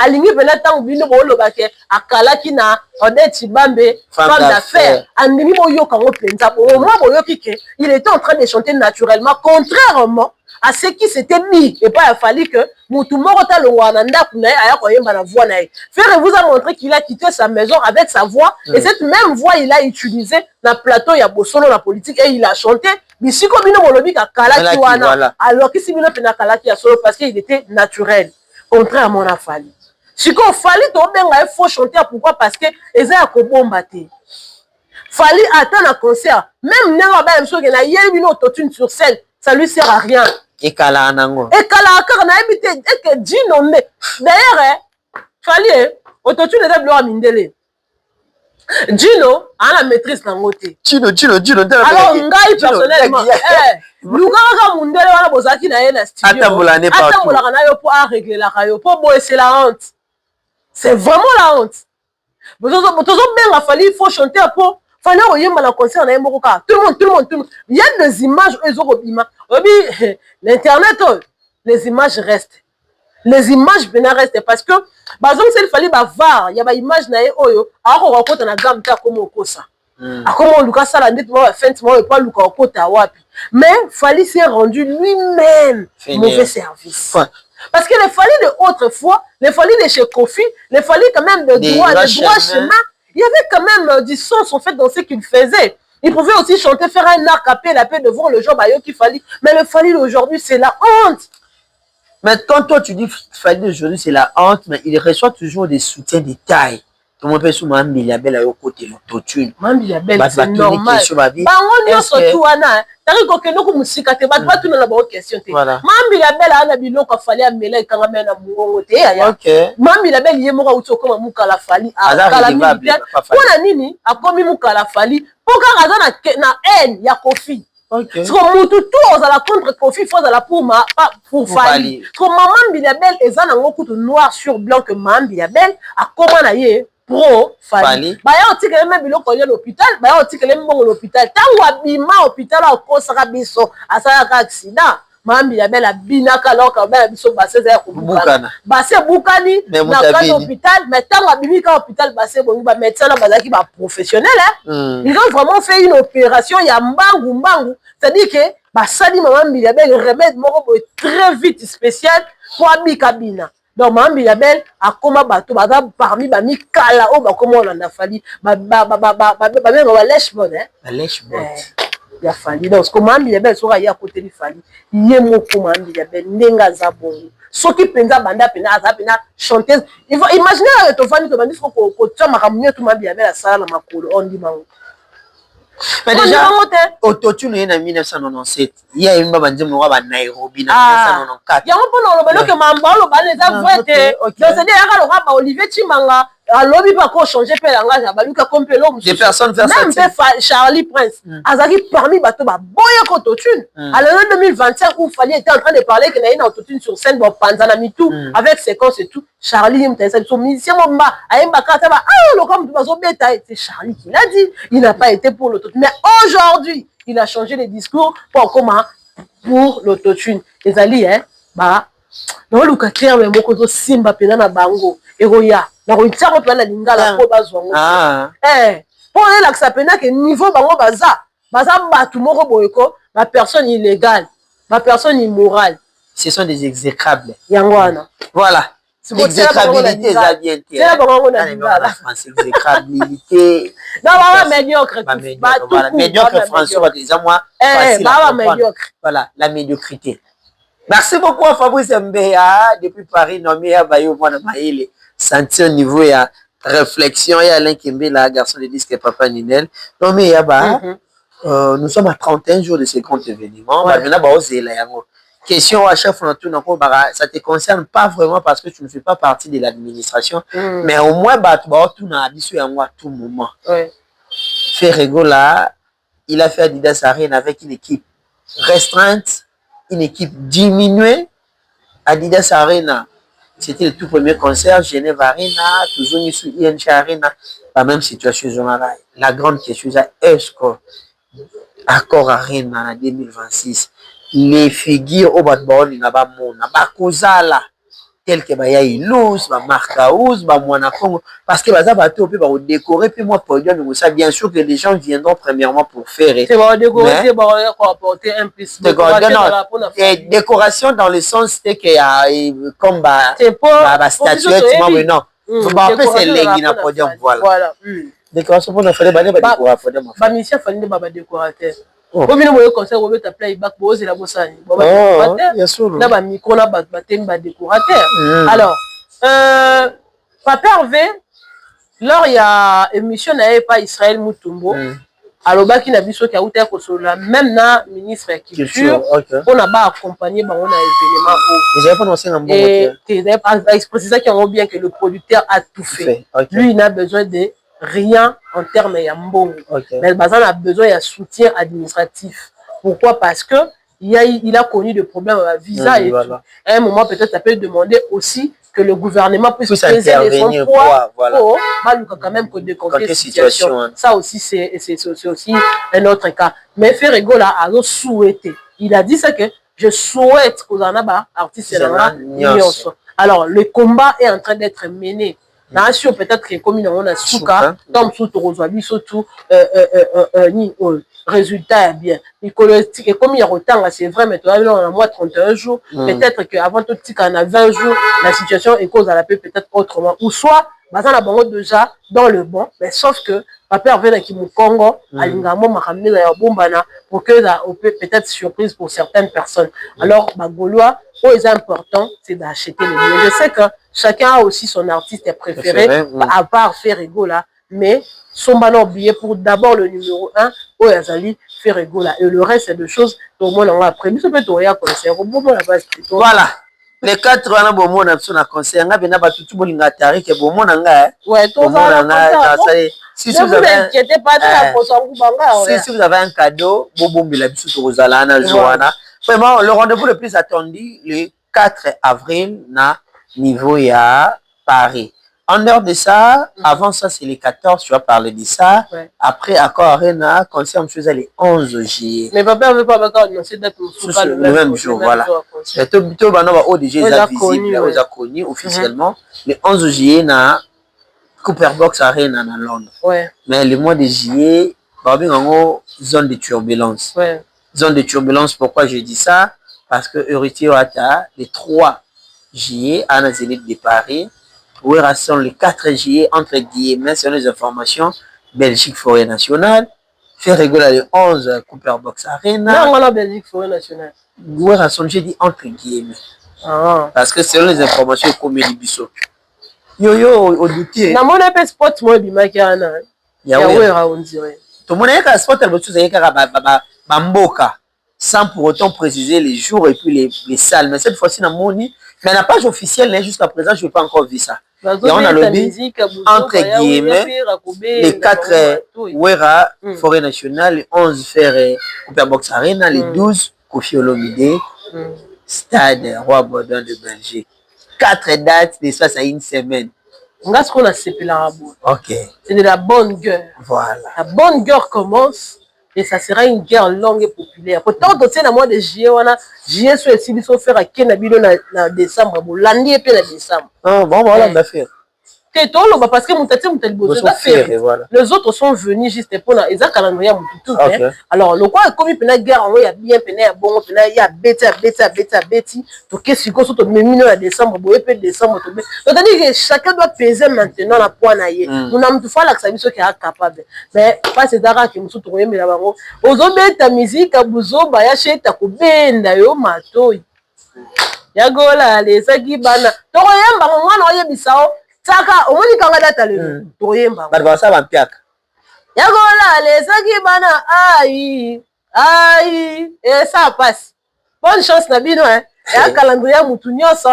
Alingi benata ubino bolo bake akala kina Odette Bambe femme d'affaires. Andimi boyo kango penza bo moi boyo kike, il était en train de chanter naturellement contrairement à ce qui s'était mis et pas il a fallu que mutu moko ta longwana ndaku na aya ko yemba na voix na. Frère vous a montré qu'il a quitté sa maison avec sa voix et cette même voix il a utilisé dans plateau ya bosolo la politique et il a chanté. Bisiko bino bolobi ka kalaki wana alors que si bino pena kalaki ya solo parce qu'il était naturel contrairement à Fali. Siko Fali to benga il faut chanter pourquoi parce que eza ya ko bomba te. Fali attend un concert même nenga ba mso ke na yebi bino autotune sur scène ça lui sert à rien. Et kala nango. Et kala ka na ebite et que Dino me. D'ailleurs Fali autotune est blo mindele. Gino a la maîtrise nangote. Gino. Alors ngai personnellement, Luganga mundele wana bozaki na ye na studio. Atambola na yo pour régler la rayo pour boy c'est la honte. C'est vraiment la honte. Bozo benga Fali il faut chanter pour Fali oyemba na concert na yembo ka. Tout le monde. Il y a des images ezokobima. Obi l'internet les images restent. Les images bien restent parce que par exemple s'il fallait voir il y a des images na oyo ako rakota na gamme ta comme okosa akomo luka sala ndit mo fente mo pas luka okota wapi mais Fali s'est rendu lui-même mauvais service parce que les Fali de autrefois les Fali de chez Kofi les Fali quand même de droit chemin il y avait quand même du sens en fait dans ce qu'il faisait. Il pouvait aussi chanter faire un arc à paix la paix devant le genre bayo qui Fali mais le Fali d'aujourd'hui c'est la honte. Mais quand toi tu dis Fali d'aujourd'hui c'est la honte, mais il reçoit toujours des soutiens de taille. tout le monde peut souman Mambila Belle à côté l'autotune. Mambila Belle c'est normal. Bango nyonso tu wana tari kokendo ku musika te bat batu na ba question te. Mambila Belle ana biloko fali amela ikanga mena mungongo te ya. Mambila Belle yemo uti okoma mukala fali akala militaire. Pona nini akomi mukala fali poka azana na haine ya Kofi. Parce que mutu tout ozala contre Kofi faut la pour Fali. Parce que Mambila Belle ezana ngokutu noir sur blanc que Mambila Belle akoma na ye pro Fali. Ba ya otikele même biloko ya l'hôpital, ba ya otikele mbongo l'hôpital. Tango abima hôpital akosaka biso asala accident. Mambila Belle abinaka loka ba biso basse za kubukana. Basse bukani na ka hôpital, mais tango abimika hôpital basse bongi ba médecin na bazaki ba professionnel hein. Ils ont vraiment fait une opération ya mbangu, c'est-à-dire que ba sali Mambila Belle remède moko très vite spécial pour abika bina. Donc Mambila Belle akoma bato baza parmi ba mikala o ba koma olanda Fali ba lèche mode hein. La lèche mode. Ya Fali donc comme Mambila Belle soka ya côté di Fali ye moko Mambila Belle ndenga za bongo soki penza banda pena aza pena chanteuse il faut imaginer to Fali to bandi ko tsama kamunye to Mambila Belle asala na makolo on dit mango. Mais déjà autotune en 1997 il y a une bande mo ba Nairobi na 1994 ya mpo no lobelo ke mambalo ba les a vrai donc c'est dire aka loka ba Olivier Chimanga alobi pas ko changer pe langage ba luka kompelo des personnes faire ça même Charlie Prince azaki parmi bato ba boya ko autotune alors en 2025 où Fali était en train de parler que na une autotune sur scène bon panzana mitou avec séquence et tout Charlie m'tesa son musicien mba ayemba kata ba le comme tu vas beta c'est Charlie qui l'a dit il n'a pas été pour l'autotune mais aujourd'hui il a changé les discours pour comment pour l'autotune les alliés hein bah non luka clair mais moko to simba pena na bango eroya na ko tsako pena lingala ko bazwango pour la que ça pena que niveau bango baza batu moko boyeko ba personne illégale ba personne immorale ce sont des exécrables yangwana voilà l'exécrabilité ça vient la France exécrabilité non médiocre voilà médiocre François va dire moi voilà la médiocrité. Merci beaucoup à Fabrice Mbeya depuis Paris nommé à Bayo Mwana Maïle senti au niveau ya réflexion et Alain Kembe la garçon de disque Papa Ninel nommé à ba nous sommes à 31 jours de ce grand événement maintenant ba ozela yango question à chaque fois ça te concerne pas vraiment parce que tu ne fais pas partie de l'administration mais au moins ba tu na biso yango à tout moment Ferrego là il a fait Adidas Arena avec une équipe restreinte, une équipe diminuée. Adidas Arena, c'était le tout premier concert. Genève Arena, toujours mis sous INC Arena. La même situation. La grande question, est-ce que Accor Arena en 2026, les figures au bas de bord, il n'y a pas de monde. Il n'y a pas de tel que baya ilous ba markaous ba mwana kongo parce que baza bato pe ba décorer puis moi podium ça bien sûr que les gens viendront premièrement pour faire c'est ba décorer c'est ba apporter un plus décoration dans le sens que y a comme ba statuette moi non ba peu c'est lengi na podium voilà décoration pour na fallait ba décorer podium ba mission fallait ba décorateur comme nous voyons concert on ta playback pose la bossani là ba micro là ba thème ba décorateur alors Papa Hervé lors il y a émission n'avait pas Israël Mutumbo alors ba qui na biso ki auta ko sola même na ministre de culture on a ba accompagner ba on a événement déjà pas lancer un bon et c'est ça qui est bien que le producteur a tout fait lui il n'a besoin de rien en termes de mbongo mais Bazan a besoin de soutien administratif. Pourquoi? Parce que il a connu des problèmes avec visa et tout. À un moment peut-être ça peut demander aussi que le gouvernement puisse peser les fonds pour quand même que décompter la situation. Ça aussi c'est aussi un autre cas. Mais Ferrego là a souhaité. Il a dit ça que je souhaite que les artistes alors le combat est en train d'être mené. Nation peut-être que comme on a souka comme tout aujourd'hui surtout ni résultat bien et comme il y a autant c'est vrai mais toi on a moins 31 jours peut-être que avant tout petit qu'on a 20 jours la situation est cause à la paix peut-être autrement ou soit bazan a bango déjà dans le bon mais sauf que Papa Hervé qui mu Congo alingamo makamne ya bombana pour que ça peut-être surprise pour certaines personnes alors bagolois est important c'est d'acheter les billets je sais que chacun a aussi son artiste préféré, à part Ferrego là, mais Sombana oublié pour d'abord le numéro 1, Oyazali, Ferrego là, et le reste c'est de choses au moins on a après. Nous peut on y a concert, voilà. Les 4 ans bon mon absent à concert, nga bena ba tout bon nga tari ke bon mon nga. Ouais, tout ça. Si vous avez un cadeau, bon la biso to kozala na Joana. Vraiment le rendez-vous le plus attendu le 4 avril na niveau ya Paris. En dehors de ça, avant ça, c'est les 14, tu vas parler de ça. Ouais. Après, Accord Arena, concert, je faisais les 11 juillet. Mais papa ne veut pas annoncer date le même jour, voilà. Mais tout le monde a déjà visible, on a connu officiellement. Le 11 juillet, na Cooper Box Arena à Londres. Ouais. Mais le mois de juillet, il y a une zone de turbulence. Ouais. Zone de turbulence, pourquoi je dis ça? Parce que Héritier Ouattara, le 3 juillet, à la Zénith de Paris, où il rassemble le 4 juillet, entre guillemets, sur les informations, Belgique Forêt Nationale, fait rigoler le 11 Cooper Box Arena. Non, on a Belgique Forêt Nationale. Où il rassemble, j'ai dit entre guillemets. Ah. Parce que selon les informations, comme il dit, yo, au doutier. Non, mon appel spot, moi, Bimakana. Yawera, on dirait. Tout le monde a un spot, Bamboka, sans pour autant préciser les jours et puis les salles. Mais cette fois-ci, dans mon nid, mais la page officielle, jusqu'à présent, je n'ai pas encore vu ça. Et on a le dit, entre guillemets, les 4 Ouera, Forêt Nationale, les 11 Ferre, Cooper Box Arena, les 12 Kofi Olomide, Stade Roi Baudouin de Belgique. 4 dates, de ça, ça a une semaine. On a ce qu'on a séparé là. Ok. C'est de la bonne guerre. Voilà. La bonne guerre commence. Et ça sera une guerre longue et populaire. Pourtant, dans le mois de juillet, on a juillet sur le site, il faut faire à Kenabilo en décembre. Lundi et puis en décembre. Ah, bon, voilà, on a fait. Parce que les autres sont venus juste pour la calendrier. Alors, le quoi, comme il y a une guerre, il y a bien, il y a bon, il y a bêti. Donc, qu'est-ce qu'on se met en décembre, décembre. C'est-à-dire que chacun doit peser maintenant la poigne. Nous n'avons pas la qui est capable. Mais pas c'est d'argent qui nous sont trouvés, mais là-bas, aux autres, ta musique, à Bouzo, Bayaché, ta coubine, d'ailleurs, matoi. Yagola, les Sagibana. Toroyamba, on a bisao. Saka, omoni kanga data le toyemba. Ba ça va piaka. Yagola les saki bana aïe et ça passe. Bonne chance na bino hein. Et un calendrier mutu nyonso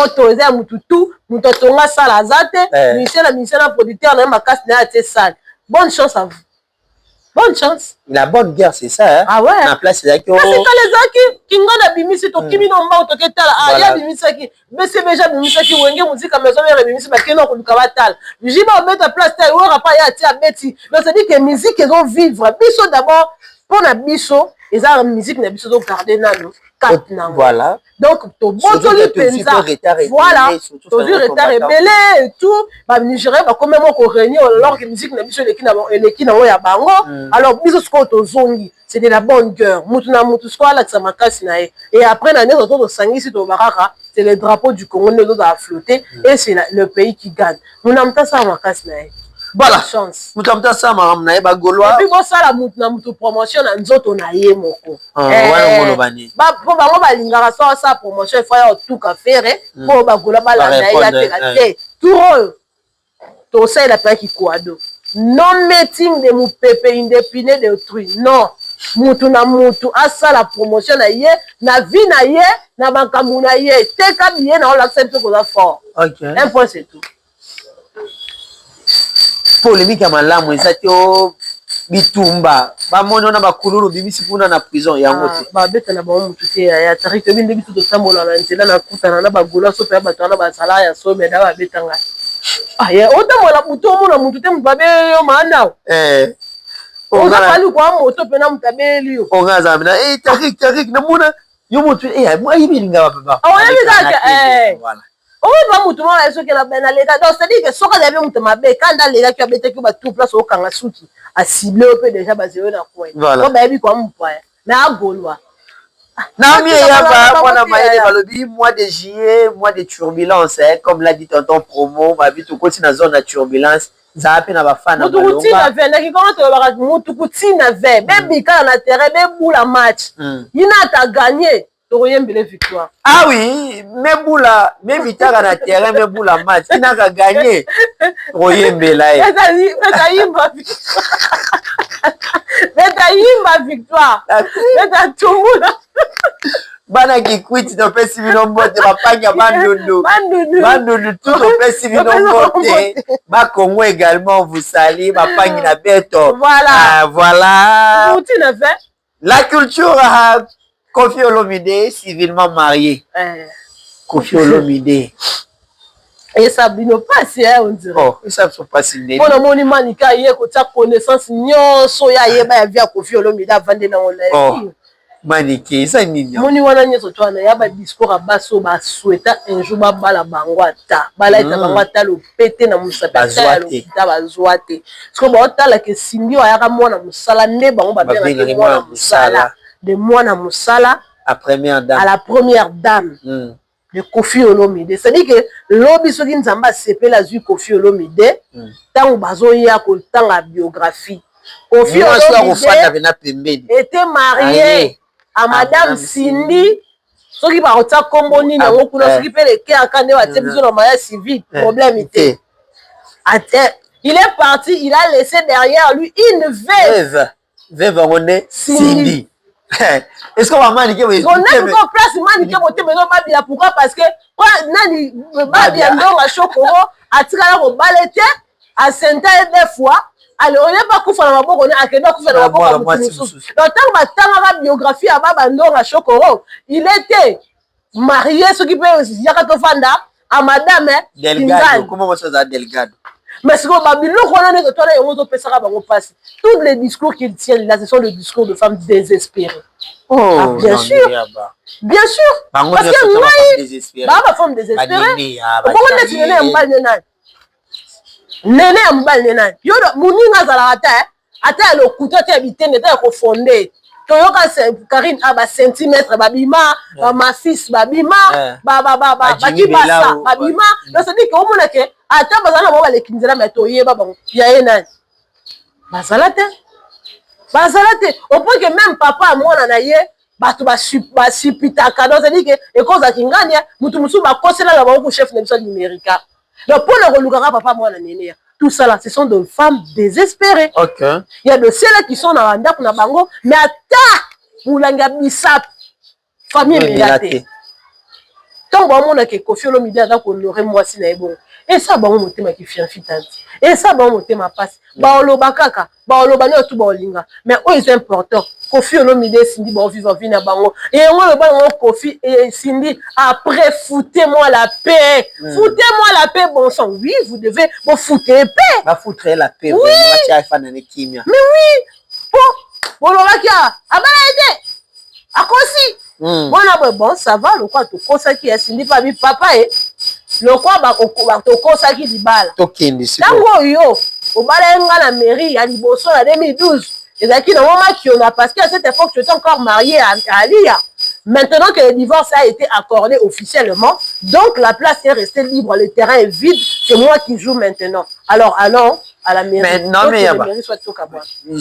autorisé mutu tout, mutu tonga sala zate, ministère na producteur na makasi na ate sale. Bonne chance à vous. Bonne chance. La bonne guerre, c'est ça. Hein? Ah ouais. La place, c'est que les Zaki, Kinga Bimisi, to Kimino Mba, to Ketala, Aya Bimisaki, BCBJ Bimisaki, Wenge, musique à maison, Bimisi, Bakino, Kulukawatal. Jiba, mettre à place, il n'y aura pas à Betty. Donc, ça dit que la musique, ils vont vivre. Bisso d'abord, pour la Bisso, ils ont la musique, la Bisso, donc garder Nano. Voilà. Donc, to botoli penza. Voilà. To du retard rebelle et tout. Ba Nigeria ba quand même on réunir alors que musique na biso eleki na ya bango. Alors biso sko to zongi. C'est de la bonne guerre. Mutu na mutu sko ala makasi na e. Et après na nezo to sangisi to baraka, c'est le drapeau du Congo nous a flotter et c'est le pays qui gagne. Nous n'amta ça makasi na e. Voilà. Chance. Mutamta ça maram na e ba Gaulois. Et puis bon ça la mutu na mutu promotion na nzoto na ye moko. Wana molobani. Ba po ba ngo ba lingaka ça promotion il faut ya tout ka faire po ba Gaulois ba la na ya te tout to ça la pa ki kwado. Non meeting de mu pepe indépendant de autrui. Non. Mutu na mutu asa la promotion na ye na vie na ye na bankamu na ye te ka bien na on l'accepte ko za fort. OK. Un point c'est tout. Polémique à malamu ezatio bitumba ba mono na bakululu bimisi kuna na prison ya ngote ba beta na ba mutu te ya tarike bindi bitu to tambola na nzela na kutana na bagola so pe ba tana ba sala ya so me da ba betanga ya otambola mutu omona mutu te mbabe yo mana on a fallu kwa moto pe na mutabeli yo on gaza mina tarik na muna yo mutu moi yibilinga baba voilà. Oh, va mutu mwa eso ke na bena leka. Donc c'est dire que soka zabe mutu mabe kanda leka ki abete ki ba tout place au kanga suki a ciblé peu déjà basé na coin. Voilà. Ba bi kwa mpwa. Na agolwa. Na mi ya ba mwana maye balobi mois de juillet, mois de turbulence hein, comme l'a dit tonton promo, ba bitu ko na zone de turbulence. Za pe na ba fana ba. Mutu tina ve na ki comment to ba mutu tina ve. Bebi ka na terrain be boula match. Ina ta gagner. tokoyembele victoire. Ah oui, mais boula, même vitara na terrain, mais boula match, qui n'a qu'à gagner. Tokoyembela. Betayimba victoire. Betayimba victoire. Betatumula. Bana qui quitte to pesi bino mbote bapanya bandundu tout to pesi bino mbote ba Congo également vous salue bapangi na beto voilà voilà fait la culture a Koffi Olomide civilement marié Koffi Olomide et ça bino passe on dirait oh ça se passe né pour le monument ni ka ye ko ta connaissance nyonso ya yeba ya via Koffi Olomide avande na on la Maniki, ça nini? Moni wana nyeso twana ya ba discours baso ba souhaita un jour ba bala bangwata. Bala eta bangwata lo pété na musapeta lo ta bazwate. Parce que ba otala ke Cindy wa yaka mwana musala nde bango ba benga ke mwana musala. De mwana musala à première dame. À la première dame. De Koffi Olomide. C'est-à-dire que lobi soki nzamba sepela zui Koffi Olomide, tango bazo ya ko tanga biographie. Koffi Olomide était marié à Madame Cindy, ce qui va retirer comme on dit, ce qui fait les cas quand on a un mariage civil, problème était. Il est parti, il a laissé derrière lui une veuve. Veuve, on est Cindy. Est-ce qu'on va maniquer? On a encore place maniquer, mais non, pourquoi? Parce que quand Nani, Babia Ndonga Chokoro, a tiré la balette, à Saint-Aïe des fois. Alors, on n'est pas couvert dans la boue, on est à Québec couvert dans la boue. Donc, tant que biographie à Babandor à Chokoro, il était marié, ce qui peut Yakatofanda, à Madame Delgado. Comment on se dit Delgado? Mais ce que Babylone, on a dit, on passe. Tous les discours qu'il tient là, ce sont des discours de femmes désespérées. Oh, bien sûr. Bien sûr. Parce que moi, ma femme désespérée, comment est-ce que Nene ya mbali nena yo muninga zala ata le couteau te bitende te ko fondé to yo ka Karine aba centimètre babima ba ma fils babima ba kibasa babima donc c'est dit que omona ke ata bazana bo bale kinzela meto yeba bango ya ena bazala te au point que même papa mona na ye bato ba supitaka donc c'est dit que e cause kingania mutu musu ba kosela la ba chef de mission numérique. Donc, pour le relugara, papa, moi, tout ça là, ce sont des femmes désespérées. Okay. Il y a de celles qui sont dans la ndap na bango, mais attends, Moulanga Bissap, famille mélatée. Tant que mon a que Koffi Olomide a honoré moi si na bon. Et ça, bon, mon thème qui fait un fitant. Et ça, bon, mon thème passe. Baolo bakaka, baolo bano tout baolinga. Mais où est important? Koffi Olomide Cindy bon vivre vie na bango. Et on le bon Koffi et Cindy après foutez-moi la paix. Foutez-moi la paix bon sang. Oui, vous devez bon foutre paix. Ba foutre la paix. Oui. Mais oui. Bon lolakia, abala été. Akosi. Bon ça va le quoi to kosa ki Cindy pa bi papa et le quoi ba to kosa ki dibala. Tokindi si. Tango yo, au balenga la mairie à Liboso en 2012. Et qui dans le moment qui on a parce qu'à cette époque tu étais encore marié à Alia. Maintenant que le divorce a été accordé officiellement, donc la place est restée libre, le terrain est vide, c'est moi qui joue maintenant. Alors allons à la mairie. Mais non mais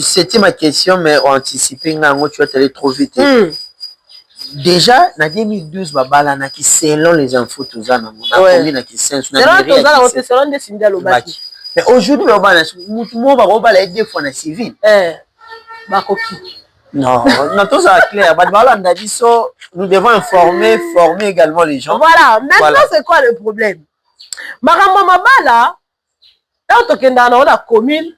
c'était ma question mais anticipé ngango tu vas aller trop vite. Déjà en 2012 babala na ki selon les infos tous ça na combien na ki sense na mairie. Selon des Cindy Lobaki. Mais aujourd'hui le babala mutu mo ba babala deux fois na civil. Bakoki. Non, non, tout ça est clair. Nous devons informer, former également les gens. Voilà, maintenant c'est quoi le problème? Maramba Mabala, quand on est dans la commune,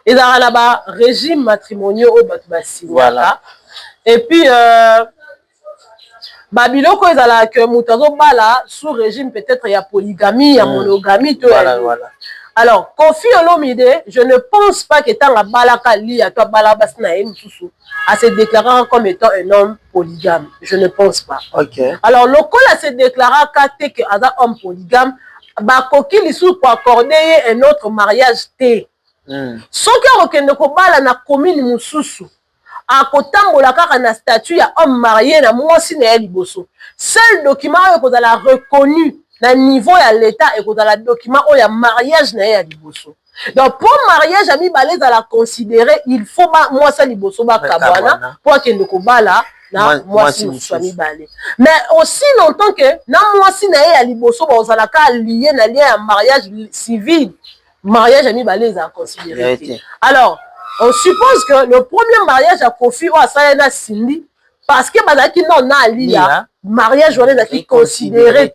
ils ont un régime matrimonial au Batbassi. Voilà. Et puis, Babiloko, ils ont que Moutazo Bala, sous régime peut-être il y a polygamie, il y a monogamie, tout. Voilà. Alors, Koffi Olomide, je ne pense pas que tant la balaka li à toi balabas naïm sousou à se déclarer comme étant un homme polygame. Je ne pense pas. Ok. Alors, le col a se déclaré que un homme polygame, bah Koki li sou pour accorder un autre mariage té. Ce qui ne ko bala na commune mususu. À kotambola kaka na statut ya homme marié na mwasi na Liboso. Seul document que vous avez reconnu na niveau ya l'état et que dans le document où il y a mariage na ya Liboso. Donc, pour mariage, ami balèze à la considérer, il faut moi ça liboso ba kabwana pour que ne kobala na moi si muswami balé. Mais aussi longtemps que na moi si na ya liboso ba ozalaka lié na lien à mariage civil, mariage ami balèze à considérer. Alors, on suppose que le premier mariage à Kofi ou à Sayana Cindy, parce que bazaki non na liya, mariage on est considéré.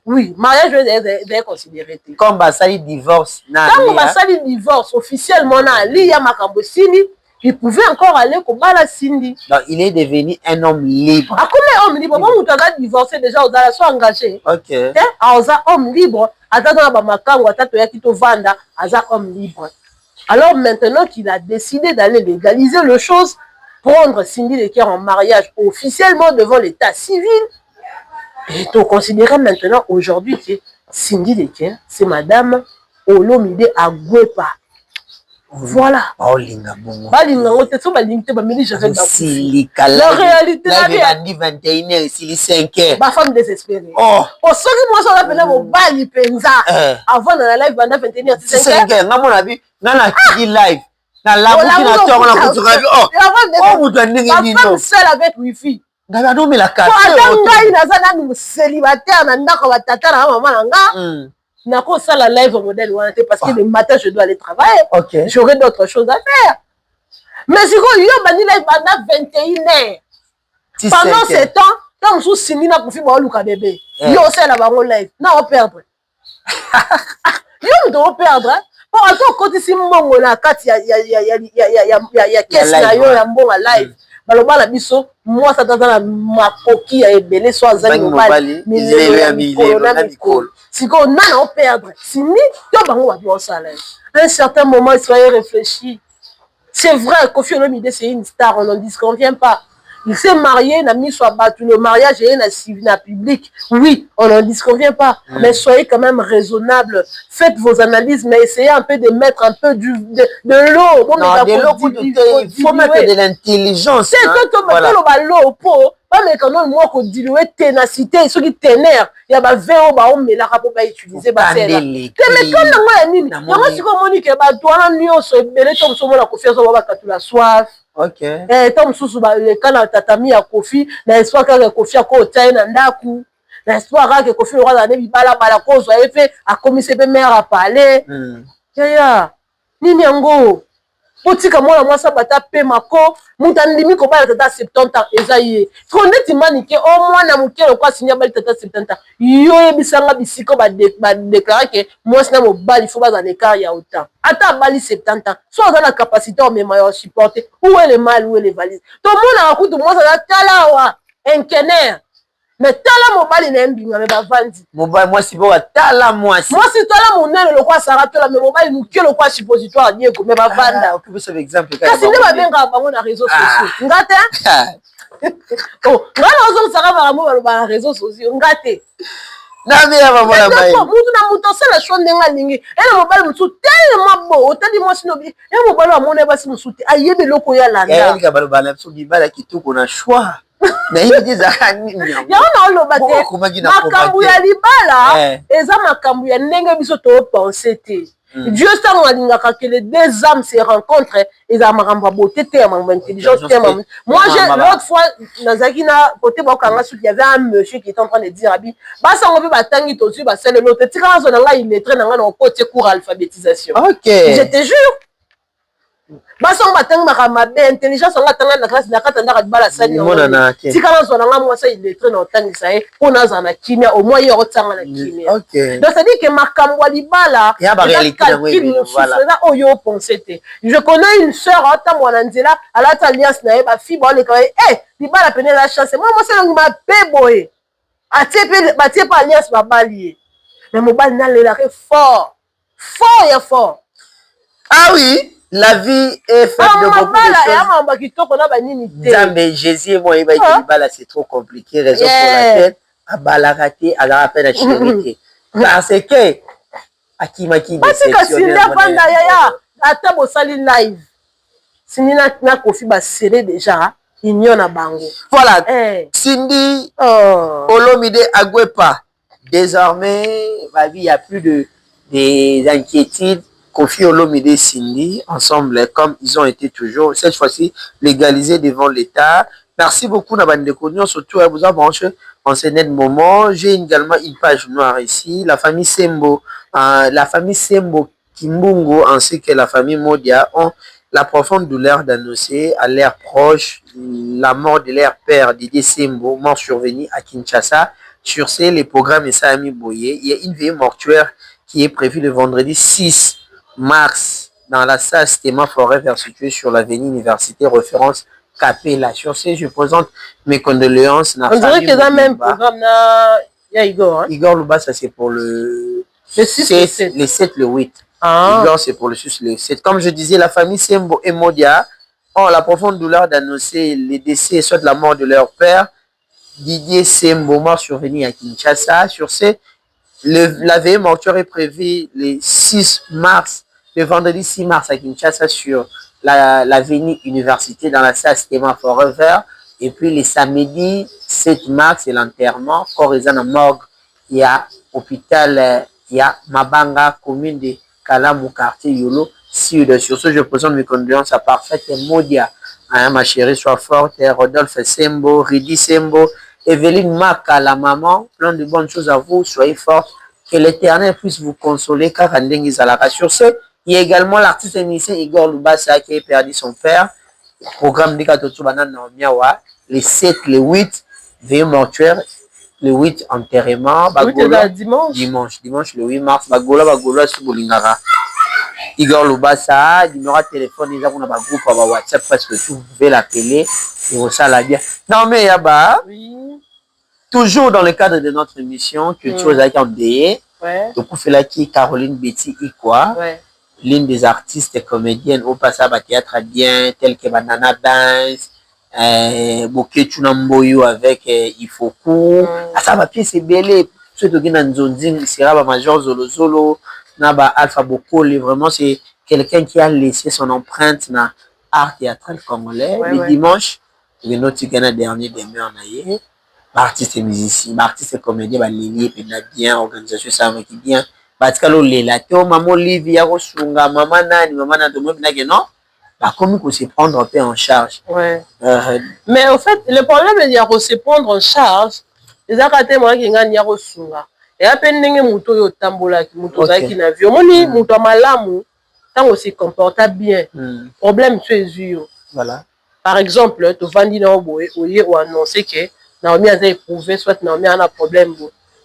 Oui, mariage on est considéré. Comme basali divorce na. Quand basali divorce officiellement na liya makambo Cindy, il pouvait encore aller au bala Cindy. Donc il est devenu un homme libre. Ah comment homme libre? Bon, vous avez divorcé déjà, vous allez soit engagé. OK. Ah, vous êtes homme libre. Attends ba makango, attends ya kito vanda, aza homme libre. Alors maintenant qu'il a décidé d'aller légaliser le chose, prendre Cindy Leker en mariage officiellement devant l'état civil, et on considère maintenant aujourd'hui que Cindy Leker, c'est madame Olomide Agwepa. Voilà. La réalité, ma femme désespérée. Oh, ceux qui moi sont là pour bali penza. Avant dans la live, pendant 21h, c'est 5 heures. Dans la live. Dans la boutique, la tour, on a foutu. Oh, vous donnez une femme seule avec wifi. Gabado mais la carte. Ngai nazana nous célibataire na ndako ba tata na maman nanga. Nako ça la live modèle parce que le matin je dois aller travailler. Okay. J'aurai d'autres choses à faire. Mais si vous yo bani live pendant 21h. Pendant ce temps, quand vous signez na profil ba luka bébé. Yo c'est la bango live. Na on perdre. Yo on perdre. Pour attendre quand ici mbongo na kati ya caisse na yo ya mbongo live. Baloba la biso moi ça dans la makoki ya ebele so azali mobali si qu'on a on perdre si ni to bango wa bien ça là à un certain moment il soyez réfléchi. C'est vrai Kofi Olomide c'est une star, on n'en disconvient pas. Il s'est marié, n'a mis soit battu le mariage et na public. Oui, on n'en disconvient pas. Mais soyez quand même raisonnable. Faites vos analyses, mais essayez un peu de mettre un peu de l'eau. Bon, non, de l'eau, il faut mettre de l'intelligence. C'est l'eau pour pas mais quand même moi qu'on diluer ténacité, ceux qui ténèrent, il y a ba vin ba on met la pour pas utiliser ba c'est là. Mais quand on a nini, moi si comme on dit que ba toi nio so belé tom so la confiance ba ka tu la soif. OK. Tom susu ba le kana tatami ya Kofi, na espoir ka Kofi ko taille na ndaku. Na espoir ka Kofi le roi na bibala bala ko zo fait a commis ses mère à parler. Ya nini yango. Potika mwana mwasa bata pe mako mutandimi ko bala tata 70 ans ezaye koneti manike o mwana mukelo kwa sinya bali tata 70 ans yo yebisanga bisiko ba déclarer que moi na mobali faut ba dans l'écart ya autant ata bali 70 ans soit dans la capacité au même à supporter où est le mal où est les valises to mona akutu mwasa na talawa enkener mais tala mobali na mbinga me bavandi mobali moi si bo tala moi si tala monene le kwa saratola mais mobali mukelo kwa suppositoire dieko me bavanda on peut faire exemple kasi nde babenga bango na réseaux sociaux ngate oh ngana ozo saka baramu ba réseaux sociaux ngate na mia ba mona mai mutu na mutu sala shonde ngalingi ela mobali mutu tellement beau otali moi sinobi e mobali wa mona basi musuti ayebe loko ya landa ka balo bala so bibala kitoko na choix na hivi za nini ya ona oloba te makambu ya libala eza makambu ya ndenge biso to penser te Dieu sang alingaka que les deux âmes se rencontrent et ça makambu beauté te ya makambu intelligence te moi j'ai l'autre fois nazaki na côté bakanga il y avait un monsieur qui était en train de dire abi basa ngobi batangi to su ba sele l'autre tika zo na nga il lettre na nga na côté cours alphabétisation OK je te jure basong batang makambe intelligence on atanga na classe na kata ndaka bala sali tika na zona nga mwasa il lettre na otangisa e pona za na kimia au moins yo otanga na kimia OK donc ça dit que makambo libala ya ba réalité voilà oyo penser te je connais une sœur ata mwana nzela ala ta alliance na e ba fille ba le ka libala pene la chance moi ça ngima peboye atie pas alliance ba bali mais mobile na le la fort fort ah oui. La vie est faite de beaucoup de choses. Zambe, Jésus et moi, c'est trop compliqué. Raison pour laquelle, à Balarate, à la peine à chérité. Parce que, à qui m'a qui déceptionné. Attends, vous salez live. Si nous avons Kofi serré déjà, il y en a bango. Voilà. Cindy Olomide Agwepa. Désormais, ma vie, il n'y a plus des inquiétudes Kofi Olomide et Cindy, ensemble, comme ils ont été toujours, cette fois-ci, légalisés devant l'État. Merci beaucoup, Nabande Konyo, surtout à vous avoir branché en ce net moment. J'ai également une page noire ici. La famille Sembo Kimbungo ainsi que la famille Modia ont la profonde douleur d'annoncer à l'air proche la mort de leur père Didier Sembo, mort survenu à Kinshasa. Sur ce, les programmes et Sami Boye, il y a une veillée mortuaire qui est prévue le vendredi 6 mars dans la salle Stéma Forever située sur l'avenue Université référence Capella. Sur ce, je présente mes condoléances. On dirait que dans le même programme, il y a Igor. Hein? Igor Luba, ça c'est pour le 6, le 7, le 8. Ah. Igor, c'est pour le 6, le 7. Comme je disais, la famille Sembo et Modia ont la profonde douleur d'annoncer les décès, soit de la mort de leur père, Didier Sembo, mort survenu à Kinshasa. Sur ce, la veillée mortuaire est prévue le 6 mars, le vendredi 6 mars à Kinshasa sur l'avenue Université dans la salle Stéma Forever. Et puis le samedi 7 mars, c'est l'enterrement. Corizana Morgue, il y a hôpital, il y a Mabanga, commune de Kalamu, quartier Yolo, Sud. Sur ce, je présente mes condoléances à Parfaite Modia. Hein, ma chérie, sois forte. Rodolphe Sembo, Ridi Sembo, Evelyne Maka, la maman, plein de bonnes choses à vous. Soyez forte. Que l'Éternel puisse vous consoler car Andengi Zalaka. Sur ce, il y a également l'artiste et musicien Igor Lubasa qui a perdu son père. Programme de Katotubana Naomiawa. Les 7, les 8, veillée mortuaire. Le 8, enterrement. Bagola, dimanche. Dimanche, le 8 mars. Bagola, Subolingara. Igor Lubasa, numéro de téléphone, ils ont un groupe à WhatsApp parce que tout, vous pouvez l'appeler. Et ça l'a bien. Non, mais Yaba, oui. Toujours dans le cadre de notre émission, Culture Zaki en DE, donc vous faites là qui Caroline Betty Ikwa, l'une des artistes et comédiennes au passage à théâtre bien, telles que Banana Dance, Boké Chunamboyo avec Ifoku. Ça va pied c'est belé. Ceux qui ont Nzonzing, Sera Major Zolo Zolo, Naba Alpha Bokole, vraiment c'est quelqu'un qui a laissé son empreinte dans l'art théâtral congolais. Le dimanche, le notre dernier demain en aïe. Artiste et musicien, artiste et comédien, lié bien, organisation ça qui bien. Parce que là, maman Olivia, maman Nani, maman Nani, non, bah comme il faut se prendre un peu en charge. Ouais. Mais au fait, le problème il y a se prendre en charge. Les arrêtés moi qui gagnent au sunga. Et à peine n'engé muto yo tambola qui muto zaki na vie. Moni muto malamu, tant aussi comporte bien. Problème tu es yo. Voilà. Par exemple, tu vends na oboé ou annoncer que Naomi a éprouvé, soit Naomi a un problème.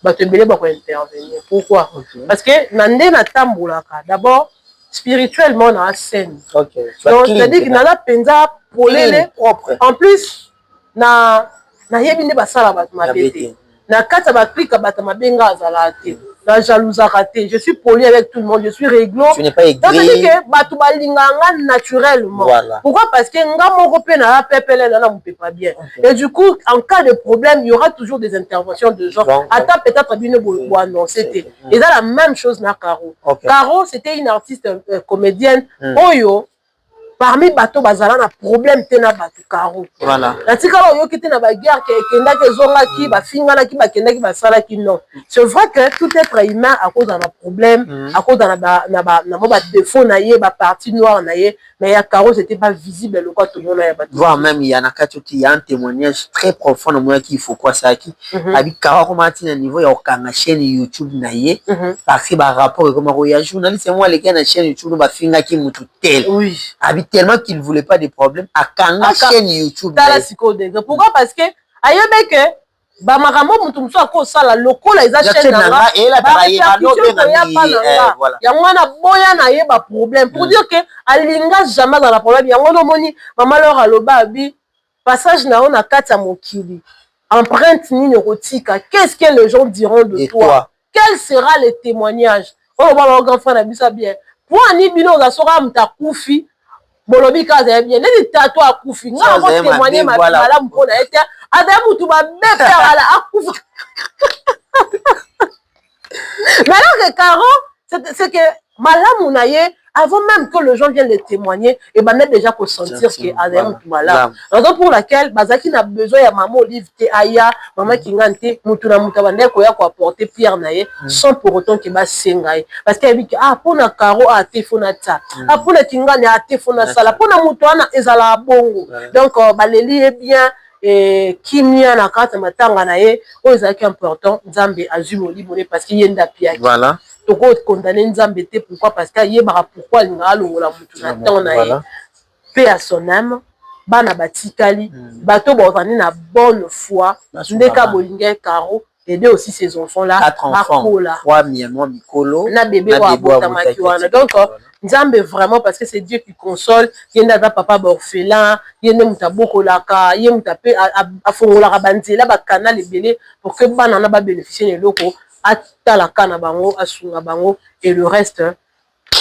Bah, tu peux pas intervenir. Pourquoi? Parce que Nandé n'a tamboulaka. D'abord, spirituellement, on a la scène. Donc, c'est-à-dire qu'il n'a pas penza pour les propres. En plus, na yebine basala bat ma pété. Na kata ba klika bat ma benga azalate. Na jalousa raté. Je suis poli avec tout le monde. Je suis réglo. Tu n'es pas aigri. Donc, c'est-à-dire que batu balinganga naturellement. Voilà. Pourquoi? Parce que nga mon repère na la pepele na on peut pas bien. Et du coup, en cas de problème, il y aura toujours des interventions de genre. Attends, peut-être bien ou annoncer. Et ça la même chose na Caro. Caro, c'était une artiste comédienne. Oyo. Parmi bateau bazala na problème tena bateau Caro. Voilà. La tika oyo qui était na bagarre kenda ke zonga ki ba finga na ki ba kenda ki ba sala ki non. C'est vrai que tout être humain à cause d'un problème, à cause d'un na défaut na yé ba partie noire na yé, mais ya Caro c'était pas visible le quoi tout le monde a bateau. Voire même il y en a il y a un témoignage très profond au moins qu'il faut quoi ça qui avec Caro comment tu à niveau il y a aucun chaîne YouTube na yé parce que ba rapport comme il y a journaliste moi les gars na chaîne YouTube ba finga ki mutu tel. Oui. Tellement qu'il ne voulait pas de problème à Kanga chaîne YouTube. Pourquoi? Parce que ayobe que ba makambo mutu muso ko sala lokola eza chaîne nanga et la travailler voilà. Ya mwana boya na ye ba problème pour dire que alinga jamais dans la problème ya ngono moni mama leur aloba bi passage na on a kata mokili empreinte ni rotika qu'est-ce que les gens diront de toi? Quel sera le témoignage? On va leur grand frère na bisa bien pour ani bino za sora mtakufi bolobi kaza bien les tatouages à koufi nga on témoigner ma malamu pona été adamu tu ba bébé ala akufa. Mais alors que Caro c'est que malamu na ye avant même que les gens viennent les témoigner, et ben on a déjà qu'on sentir qu'il y a un malade. Raison pour laquelle Bazaki n'a besoin de maman Olive te aya, maman Kingante, Mutuna Mutabande koya ko apporter pierre nae sans pour autant qu'il va sengaye. Parce qu'il dit ah pour na caro a tefona ta, ah pour na Kingane a tefona sala, pour na Mutuana ezala bongo. Donc baleli est bien et kimia na kata matanga nae, o ezaki important Nzambe azumoli boné parce qu'il y a une dapia. Voilà. Toko condamner Nzambe te pourquoi parce qu'il y a pourquoi linga longola Mutuna nae. Paix à son âme. Bana batikali bato bozani na bonne foi ndeka bolinga Caro aider aussi ces enfants là 4 enfants 3 miamo mikolo na bébé wa botamaki wana donc Nzambe vraiment parce que c'est Dieu qui console yenda za papa orphelin yende mutaboko laka ye mutape afongola banzela ba canal ebele pour que bana na ba bénéficier de loko atala kana bango asunga bango et le reste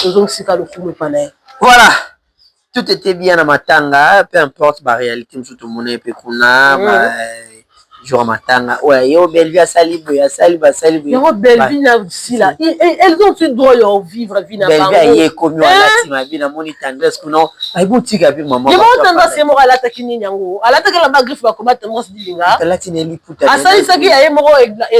ozong sika le kumu panaye. Voilà. Tout était bien à Matanga, peu importe la réalité, tout le monde est pécuna, jour Matanga. Ouais, yo Belleville a salibu, ya salibu. Yo Belleville na aussi là. Elles ont eu droit à vivre vie na bango. Belleville a connu à la team, vie na moni tendresse kuno. Ay boutique abi maman. Yo mo tendresse c'est mo ala takini nyango. Ala takela ba griffe ba combattre tendresse dilinga. La tine puta. Asali saki ya mo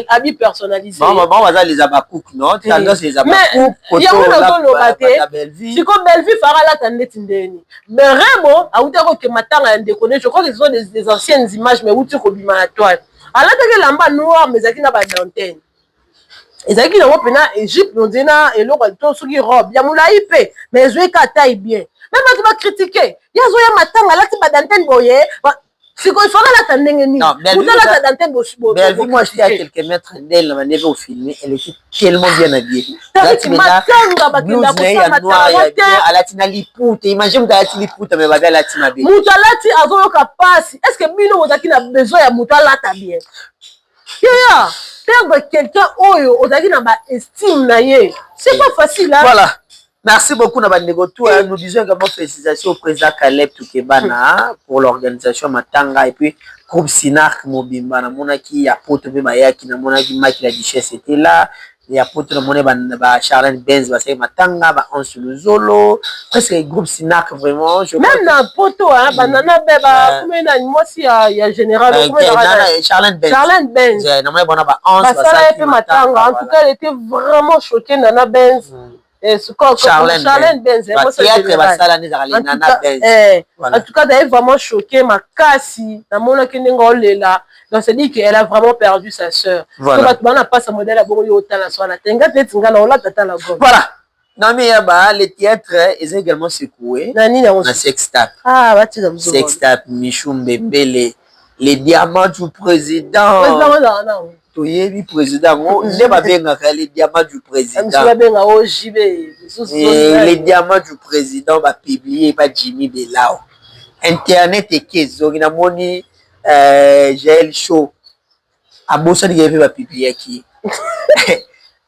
habit personnalisé. Maman baza les abakouk non, tendresse les abakouk. Mais ya mo na zo raté. Si ko Belleville fara la tendette ndeni. Mais Remo a outa ko ke matanga ndekone, je crois que ce sont des anciennes images mais outi ko bima na toi. Alors que lamba noir mais zaki na ba dentelle ezaki na pena Égypte on dit na eloko to soki robe ya mulai pe mais jouer ka taille bien même tu vas critiquer ya zo ya matanga lati ba dentelle boye si ko fera la tendenge ni outa la dentelle bo Belleville moi j'étais à quelques mètres d'elle on avait au filmer elle était tellement bien habillée lati matanga ba kenda ko sa matanga alatina liputa imagine ka lati liputa mais ba latina bien muta lati azo ka passe est-ce que bino ozaki na besoin ya muta lata bien yeah perdre quelqu'un oyo ozaki na ba estime na ye c'est pas facile hein? Voilà. Merci beaucoup Nabannego. Nous disons également félicitations au président Caleb Toukebana pour l'organisation Matanga et puis groupe Sinar Mobimba na monaki ya poto be mayaki na monaki maki la duchesse était là et ya poto na moné ba Charlène Benz ba say Matanga ba on sur le zolo presque groupe Sinar vraiment je même na poto hein banana beba comme na moi si ya général Charlène Benz na moné bona ba 11 ba ça Matanga en tout cas elle était vraiment choquée Nana Benz. Charlène Benz. En tout cas, elle est vraiment choquée. Ma cassi, dans mon là. Donc, c'est dit qu'elle a vraiment perdu sa sœur. Voilà. On n'a pas sa modèle à Bourgogne. Voilà. Non, mais le théâtre est également secoué. La sextape. Ah, sextape, Michoum Bébé, les diamants du président. Le président, les diamants du président. Les diamants du président va publier par Jimmy Belao. Internet et Kezo, il a moni GL Show. À Bossa, il va publier qui.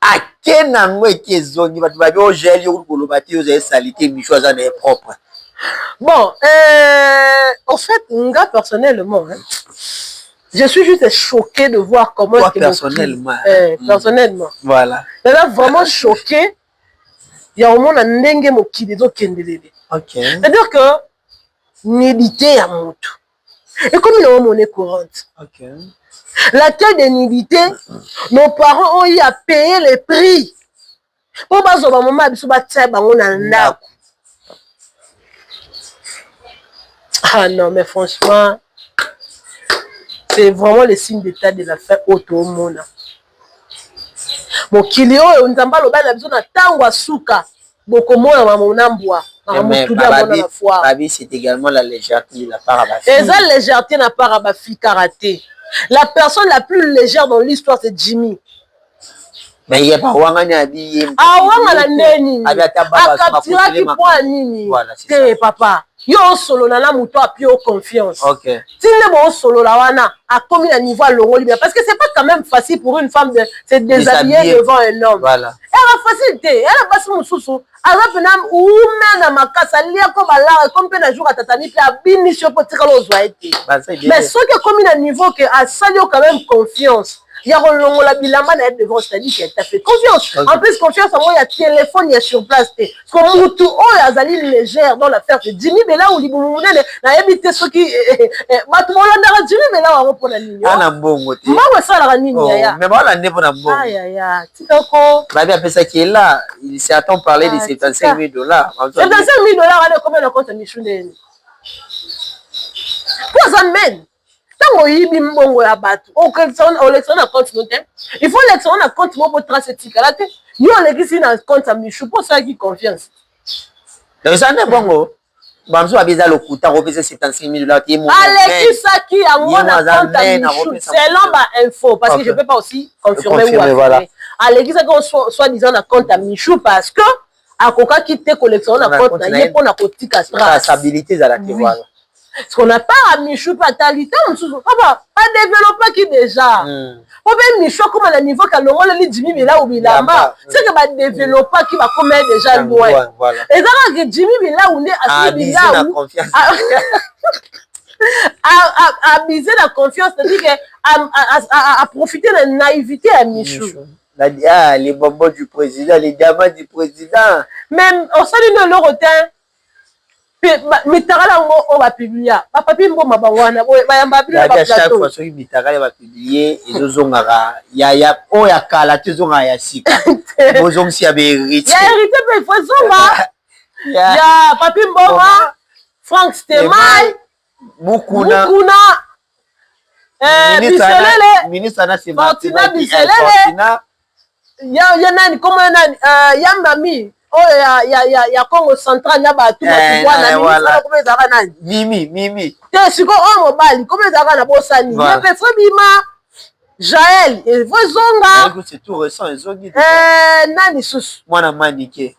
À quel endroit Kezo, il va dire GL Show, il va dire salité, Michou, ça n'est propre. Bon, en fait, nga personnellement, je suis juste choquée de voir comment... Toi, personnellement. Personnellement. Voilà. Je suis vraiment choquée. Il y a au moins un dengue mokili do kendelele. Ok. C'est-à-dire que nudité à moto. Et comme il a monnaie courante. Ok. L'accueil des nudités, nos parents ont eu à payer les prix. Pour bazo ba mama biso ba tsa bango na ndako. Ah non, mais franchement, c'est vraiment le signe d'état de la fin auto-mona. Mon kilio, on t'en parle au bas de la maison, tango suka. Beaucoup moins à mon ambois. C'est également la légèreté de la part à ma fille. Et ça, la légèreté n'a pas à ma fille karaté. La personne la plus légère dans l'histoire, c'est Jimmy. Mais il n'y a pas Wangani habillé. Ah, Wangani neni. Akaptira qui point nini. Voilà, c'est ça. Papa. Yo solo na muto a pio confiance. Ok. Tinde bo solo la wana a commis un niveau à l'euro libre parce que c'est pas quand même facile pour une femme de se déshabiller devant un homme. Voilà. Elle a facilité, elle a passé mon sous-sous. Alors penam ou mena makasa lia ko bala comme pe na jour à tatani puis a bini sur petit kalo zoaité. Mais ce qui a commis un niveau que a sali quand même confiance. ya kolongola bilamba na devant, c'est-à-dire qu'elle t'a fait confiance. En plus confiance en moi, il y a téléphone, il y a sur place comme mutu oyo azali légère dans l'affaire de Jimmy Bela ou libumune na yebite soki batu bolanda Jimmy Bela wa pour la ligne ana mbongo te mawa sala la nini ya mais voilà ne bona mbongo aya tikako ba bien pesa qui est là il s'attend parler de $75,000 $75,000 allez combien le compte Michunene pour ça men tango yibi mbongo ya batu o collection na compte noté il faut l'élection na compte mo pour tracer tikala te yo lekisi na compte à Michou pour ça qui confiance donc ça n'est bongo bamso abeza lokuta repese $75,000 ti mo alekisaki yango na compte à Michou selon ba info parce que je peux pas aussi confirmer ou affirmer alekisaki soi-disant na compte à Michou parce que akoka quitter collection na compte na ye pour na kotika traçabilité za la voilà. Ce qu'on n'a pas à Michou, pas talité, on pas développer qui déjà. On veut Michou comme à niveau qu'à l'on le Jimmy Bila ou Bilamba, c'est que va développer qui va commettre déjà loin. Et ça que Jimmy Bila ou à Bila à biser la confiance, c'est-à-dire à profiter de la naïveté à Michou. Les bonbons du président, les diamants du président. Même au sein de l'Eurotain. Mitagala on va publier papa pimbo mabangwana bayamba bila ba plateau chaque fois soki mitagala va publier ezozongaka ya o ya kala tezonga ya sika bozong si ya hérité ya hérité pe fozonga ya papi mboma Frank Stemai Mukuna ministre na Martina Biselele ya nani comment nani ya mami oh ya Congo central ya batu bwana voilà comment ça va nani mimi te siko o mobali comment ça va na bosani ya peso bima Jaël et vozonga c'est tout récent ezongi nani susu mwana manike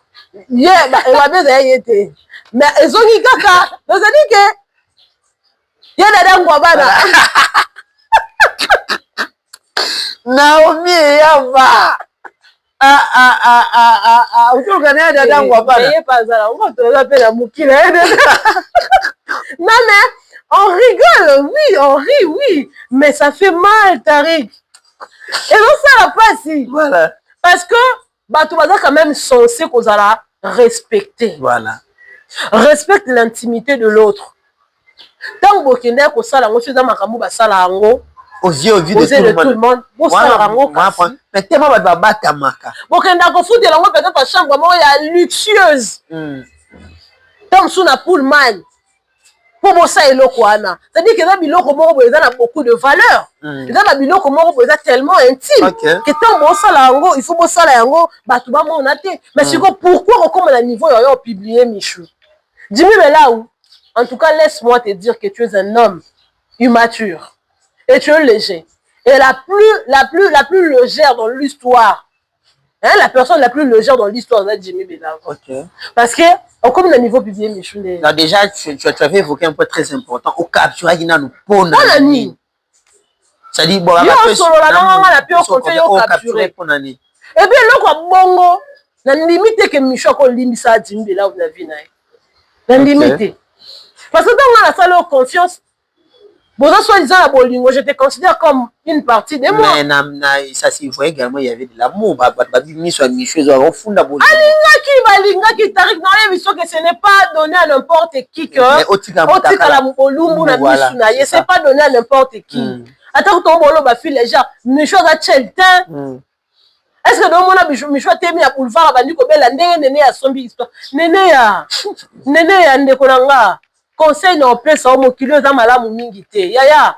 ye ba beza yete mais ezongi kaka dozali ke ye dada ngwa bana Naomi yava utokana dada ngwa bana ye pazala on va appeler la mukila non mais on rigole oui on rit oui mais ça fait mal Tariq et donc ça la passe voilà parce que bato baza quand même censé qu'on la respecter voilà respecte l'intimité de l'autre tant bokende ko sala ngo chez makambo ba sala ngo aux yeux de tout le monde voilà mais tellement ba batamaka bokende ko foutre la ngo peut-être chambre mo ya luxueuse tant sous na pool man pour ça eloko wana c'est-à-dire que na biloko moko boza na beaucoup de valeur na biloko moko boza tellement intime que tant bo sala ngo il faut bo sala yango batu ba mona te mais siko pourquoi comme à niveau yo publier Michou Jimmy Belaou en tout cas laisse-moi te dire que tu es un homme immature et tu es léger et la plus légère dans l'histoire hein, la personne la plus légère dans l'histoire de Jimmy Belaou parce que comme le niveau publié Michou déjà tu avais évoqué un point très important au capture qui n'a nous pona ça dit bon yo solo la nanga la pio conseil au capturer ponani et bien loko bongo na limite que Michou ko limbisa Jimmy Belaou na vie na na limite parce que dans la salle confiance bon soi-disant la bolingo je te considère comme une partie de moi mais ça s'y voit également il y avait de l'amour Michou au fond de la bolingo balinga qui Tariq na yebi so que ce n'est pas donné à n'importe qui que otika la bolumbu na misu na ye c'est pas donné à n'importe qui attends ton bolo ba fille les gens Michou za cheltin est-ce que dans mon Michou temi ya boulevard bandi ko bela ndenge nene ya sombi histoire nene ya ndeko nanga conseil na opesa o mokilo za malamu mingi te yaya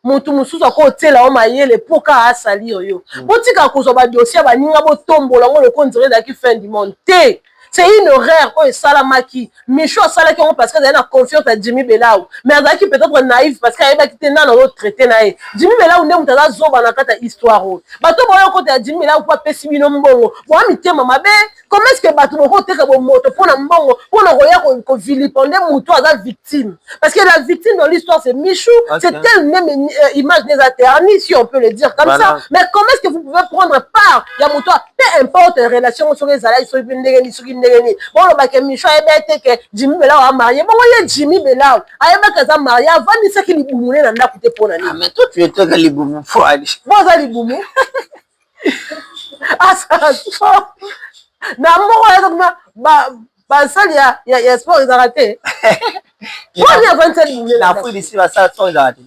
mutu mususu ko tela o mayele poka asali oyo botika kozwa ba dossier ba ninga bo tombola ngo le konzire da ki fin du monde te c'est une erreur ko esalamaki Michou asala ki on parce que il a confiance à Jimmy Belaou mais azaki peut-être naïf parce qu'il a quitté na no traité na ye Jimmy Belaou ne mutaza zoba na kata histoire o bato boyo ko ta Jimmy Belaou pa pesi bino mbongo bo amitema mabe comment est-ce que bato moko teka bo moto pona mbongo pona koya ko vilipender muto aza victime parce que la victime dans l'histoire c'est Michou c'est telle même image des ternie si on peut le dire comme ça mais comment est-ce que vous pouvez prendre part ya muto peu importe relation sur les alliés sur ndenge ni bon le baké Michou ayebete que Jimmy Bela a marié bon ye Jimmy Bela ayebaka za marié avant ni ça qui libumune na ndako te pona ni mais toi tu étais que libumu faut aller bon za libumu ah ça na moko basali ya sport ezala te poni ya 27 na fouille ici basala sport ezala te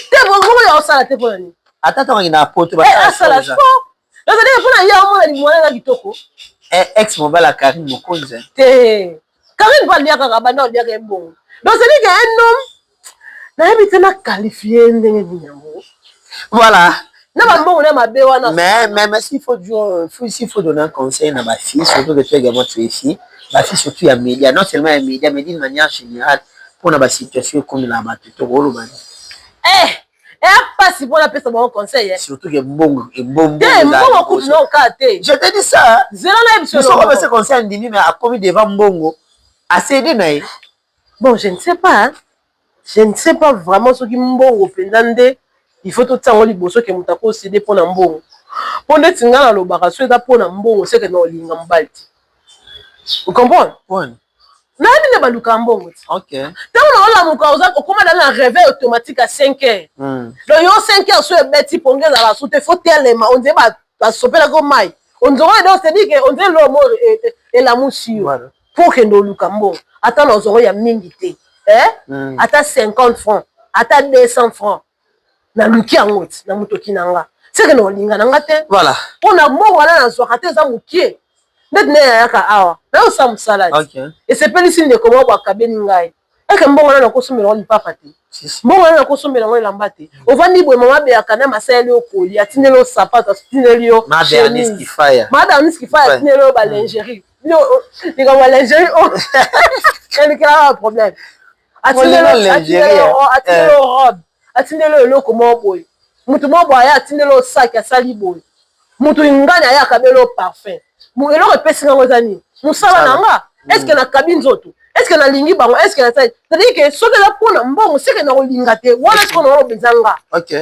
te bongo ya osala te mpona nini ata ntango na poto basala sport ezali mpona ye omona limwana na kitoko ex mobile ya Karine Mokonzi te Karine mpo aliaka kaka banda oliaka ebongo donc cedi ke un homme nayebi te na qualifie ndenge nini yango voilà na bambongo na mabe wana mais s'il faut donner un conseil à ma fille surtout que tu es également tu es fille ma fille surtout il y a média non seulement il y a média mais d'une manière générale pour la situation comme la bateau to rolo bani pas si mpona apesa bango conseil surtout que mbongo mbongo kutu na okaa te je te dis ça zela na yebiso soko bese conseil andimi mais akomi devant mbongo asede na ye bon je ne sais pas vraiment soki mbongo mpenza nde il faut totiango liboso ke moto akosede mpona mbongo mpo ndeti ngai nalobaka so eza mpona mbongo seke na olinga mobali te ocomprendre nayebi nde baluka mbongo ti ntango naolamuka okoma dali na réveil automatique à 5 heures donc yo 5 heures so ebeti ponge ezala su te fo telema ondire basopelako mai onzongo ede osedi ke ondire lomo elamusi yo po okende oluka mbongo ata na ozongo ya mingi te ata 50 francs ata 200 francs naluki yango ti na motoki na nga seke na olinga na nga te mpona mbongo wana nazwaka te eza mokie ndeti nde yayaka awa nayosa mosala ti esepelisi ndeko moko bakabeni ngai eke mbongo wana nakosombela ngo lipapa te mbongo wana nakosombela ngo elamba te ovandi boye mama abeyaka na masaleli yo koli atindeli yo sapato atindeli yo madamiskifaya atindeli yo balingerie likambo balingerie elikelaka baproblème atindeli yo robe atindeli yo eloko moko boye mutu moko boye aye atindeli yo saki asali boye mutu ngani aye akabeli yo parfum eloko epesi ngango eza nini mosala na nga estce nakabi nzoto estce nalingi bango estce nasali c'est-à-dire que soki eza mpona mbongo seke na kolinga te wana siko na obenza nga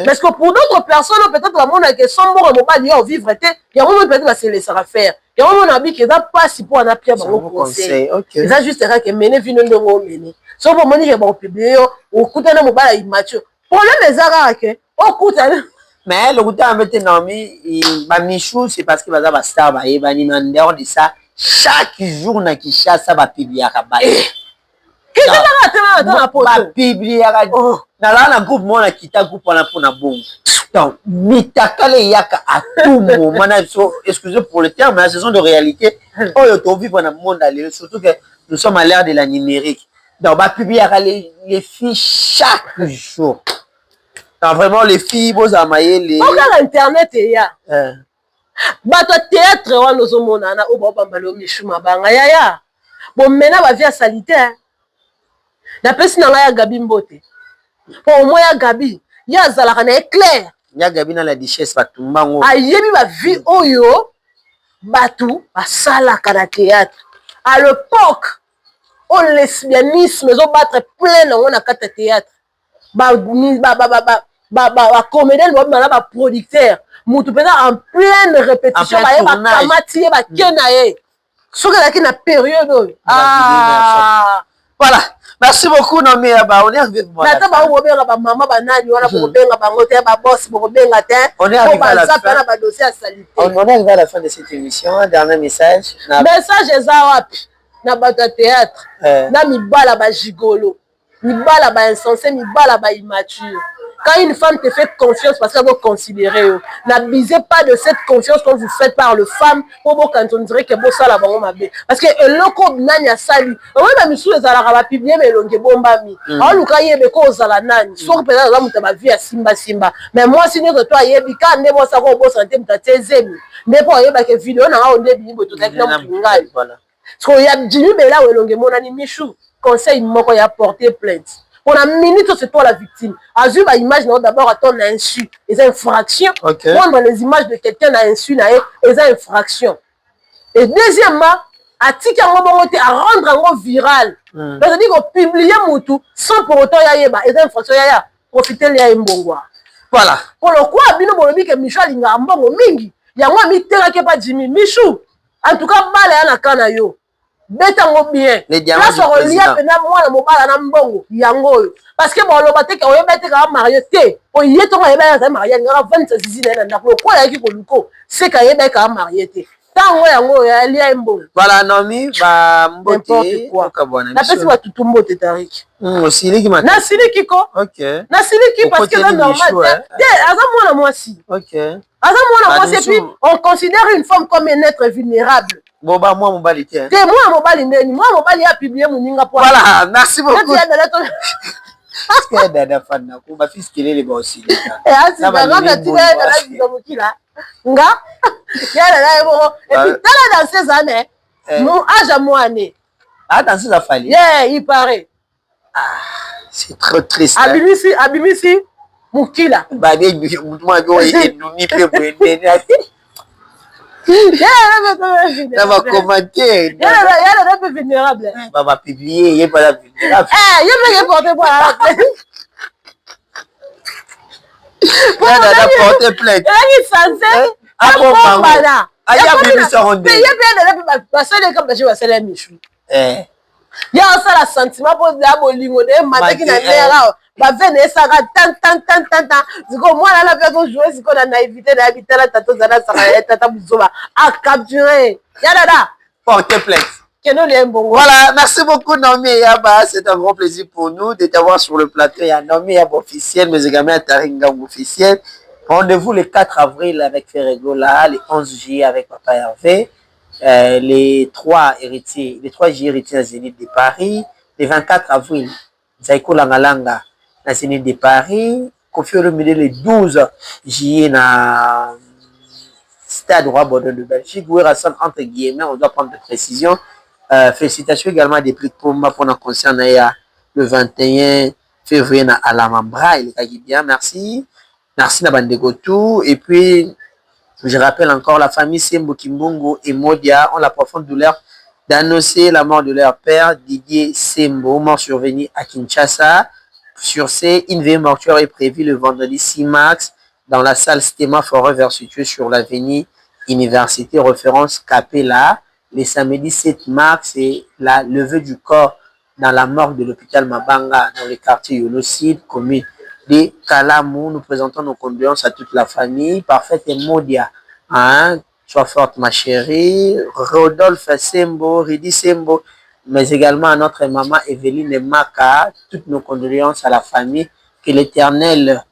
parce que pour d'autres personnes peut-être bamonake so mbongo mobali ya ovivre te yango moni peut-être baselesaka faire yango moni abiki eza mpasi mpo wana pia bango conseil eza juste kaka emene vino ndenge omene so mpo omonike bakopiblie yo okutana mobali ya immature problème eza kaka ke okutana mais le côté avec Naomi Michou c'est parce que baza ba star ba ebani en dehors de ça chaque jour na Kinshasa ba publier ka ba kisa na tena na poto ba publier ka na la na groupe mo na kita groupe wana pona bongo donc mitakale yaka à tout moment na so excusez pour le terme la saison de réalité oyo to vivre dans le monde aller surtout que nous sommes à l'ère de la numérique donc ba publier les filles chaque jour. Non, vraiment, les filles, vos amaillés, les... Pourquoi l'internet est là? Bato théâtre, on nous a monana, ou bambalo, michuma, banga, ya. Bon, maintenant, va via salitaire. La personne n'a pas Gabi Mbote. Pour moi, ya Gabi, ya Zalakane éclair. Ya Gabi dans la duchesse, pas tout le monde. Ayebi va vie oyo, batou, va salaka na théâtre. À l'époque, au lesbianisme, ils ont battre plein, on a quatre théâtre. Comédien ba producteur mutu pena en pleine répétition ba kamati ba kenaye soka la na période voilà merci beaucoup Naomi Aba on est arrivé na ta ba wo benga ba mama ba nani wana ko benga ba ngote ba boss ko benga te on est arrivé à la fin ba dossier à salité on est arrivé à la fin de cette émission un dernier message eza wapi na bata théâtre na mibala ba gigolo mibala ba insensé mibala ba immature. Quand une femme te fait confiance parce qu'elle doit considérer, n'abusez pas de cette confiance que vous faites par le femme pour quand on dirait que bon ça la bango mabe parce que eloko nani a sali on va misu les ala ba publier mais longue bomba mi on luka yebe ko zala nani so peut-être la muta ba vie à simba mais moi si ne que toi yebi ka ne bo sa ko bo santé muta tezemi mais pour yeba que vidéo na on debi bo to ta na ngai voilà so ya Jimmy Bela we longue monani Michou conseil moko ya porter plainte. Pour la minute, c'est toi la victime. Azur va image d'abord à ton insu. Les infractions. Prendre les images de quelqu'un à insu, les infractions. Et deuxièmement, atiki yango bongo te a rendre yango viral c'est-à-dire ko publier mutu sans pour autant ya yeba et infraction ya profiter ya mbongwa voilà pour le quoi bino bolobi ke Michou alinga mbongo mingi yango mi terake pa Jimmy Michou en tout cas bala ya na kana yo betango bien là sur le lien pena mwana mobala na mbongo yango yo parce que bon loba te ke oyeba te ka marié te o yeto ka yeba ya marié ngara 26 zizi na ndako ko ya ki ko luko c'est ka yeba ka marié te tango yango ya lia mbongo voilà Naomi ba mbote ka bona na pesi wa tutumbo te Tarik osiliki ma na siliki ko OK na siliki parce que c'est normal te aza mwana mwasi OK aza mwana mwasi et puis on considère une femme comme un être vulnérable. Boba moi mobali te. Te moi mobali ndeni, moi mobali a publié moninga po. Voilà, merci beaucoup. Parce que dada fana ko ba fils kelele ba aussi. Asi ba ngaka tira na la bizomukila. Nga ya la bo et puis tala dans ces années, mon âge à moi né. Ah dans ces affaires. Yeah, il paraît. Ah, c'est trop triste. Abimisi mukila. Ba bien moi go et nous ni peu ça va commenter. Il y a un peu vulnérable. On va publier, il n'y a pas de vulnérable. Il y a un peu porté Il y a porté plainte. Il y a un censé. Ah bon, voilà. Il y a un peu de ronde. Il y a un peu de Michou. Il y a un sentiment pour la bolingo de mataki na nera. Ba vene saka tan ziko mwana la pe ko jouer ziko na naïveté na habiter la tato zana saka tata buzoba a capturer yadada porter plainte. Voilà, merci beaucoup Naomi Yaba, c'est un grand plaisir pour nous de t'avoir sur le plateau. Il y a Naomi Yaba officiel, mais également un Tarik Ngannou officiel. Rendez-vous le 4 avril avec Ferregola, le 11 juillet avec Papa Hervé, les trois juillet héritiers à Zénith de Paris, le 24 avril, Zaiko Langalanga à Zénith de Paris, Kofi Olomide le 12 juillet à Stade Roi Baudouin de Belgique, où entre guillemets, on doit prendre des précisions. Félicitations également à des prix de Pomba pour notre concert le 21 février à la Mambra. Il est bien, merci. Merci Nabandegotou. Et puis, je rappelle encore la famille Sembo Kimbongo et Modia ont la profonde douleur d'annoncer la mort de leur père, Didier Sembo, mort survenu à Kinshasa. Sur ce, une veille mortuaire est prévue le vendredi 6 mars dans la salle Stéma Forever située sur l'avenue Université, référence Capella. Le samedi 7 mars, c'est la levée du corps dans la morgue de l'hôpital Mabanga, dans le quartier Yolocide, commune de Kalamou. Nous présentons nos condoléances à toute la famille. Parfaite et Modia. Hein? Sois forte, ma chérie. Rodolphe Sembo, Ridi Sembo, mais également à notre maman Evelyne Maka. Toutes nos condoléances à la famille. Que l'Éternel,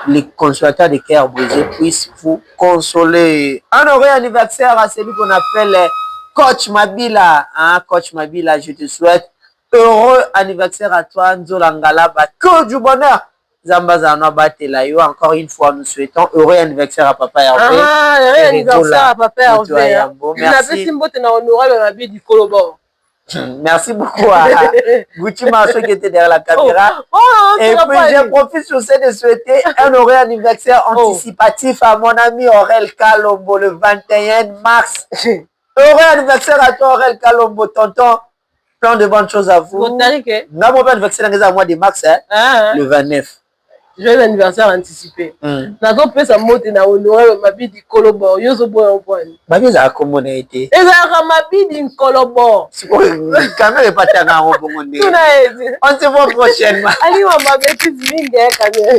les consolateurs de cœur brisés, puissent vous consoler. Un heureux anniversaire à celui qu'on appelle Coach Mabila, hein, Coach Mabila, je te souhaite heureux anniversaire à toi, Nzolangala, que du bonheur. Zambazano Batelayo, encore une fois, nous souhaitons heureux anniversaire à Papa Hervé. Ah, heureux anniversaire à Papa Hervé. Merci. Merci beaucoup à Gucci Marceau qui était derrière la caméra. Et puis, je profite sur ce de souhaiter un heureux anniversaire anticipatif à mon ami Aurel Kalombo le 21 mars. Heureux anniversaire à toi, Aurel Kalombo, tonton. Plein de bonnes choses à vous. Mon anniversaire à moi de mars, hein, le 29. Joyeux anniversaire anticipé. Nazo pesa mote na honoré mabidi kolobor. Yozo boy au point. Babi za komo na été. Eza mabidi kolobor. Caméra pas tanga en bon. On se voit prochainement. Ali wa mabeti zinge caméra.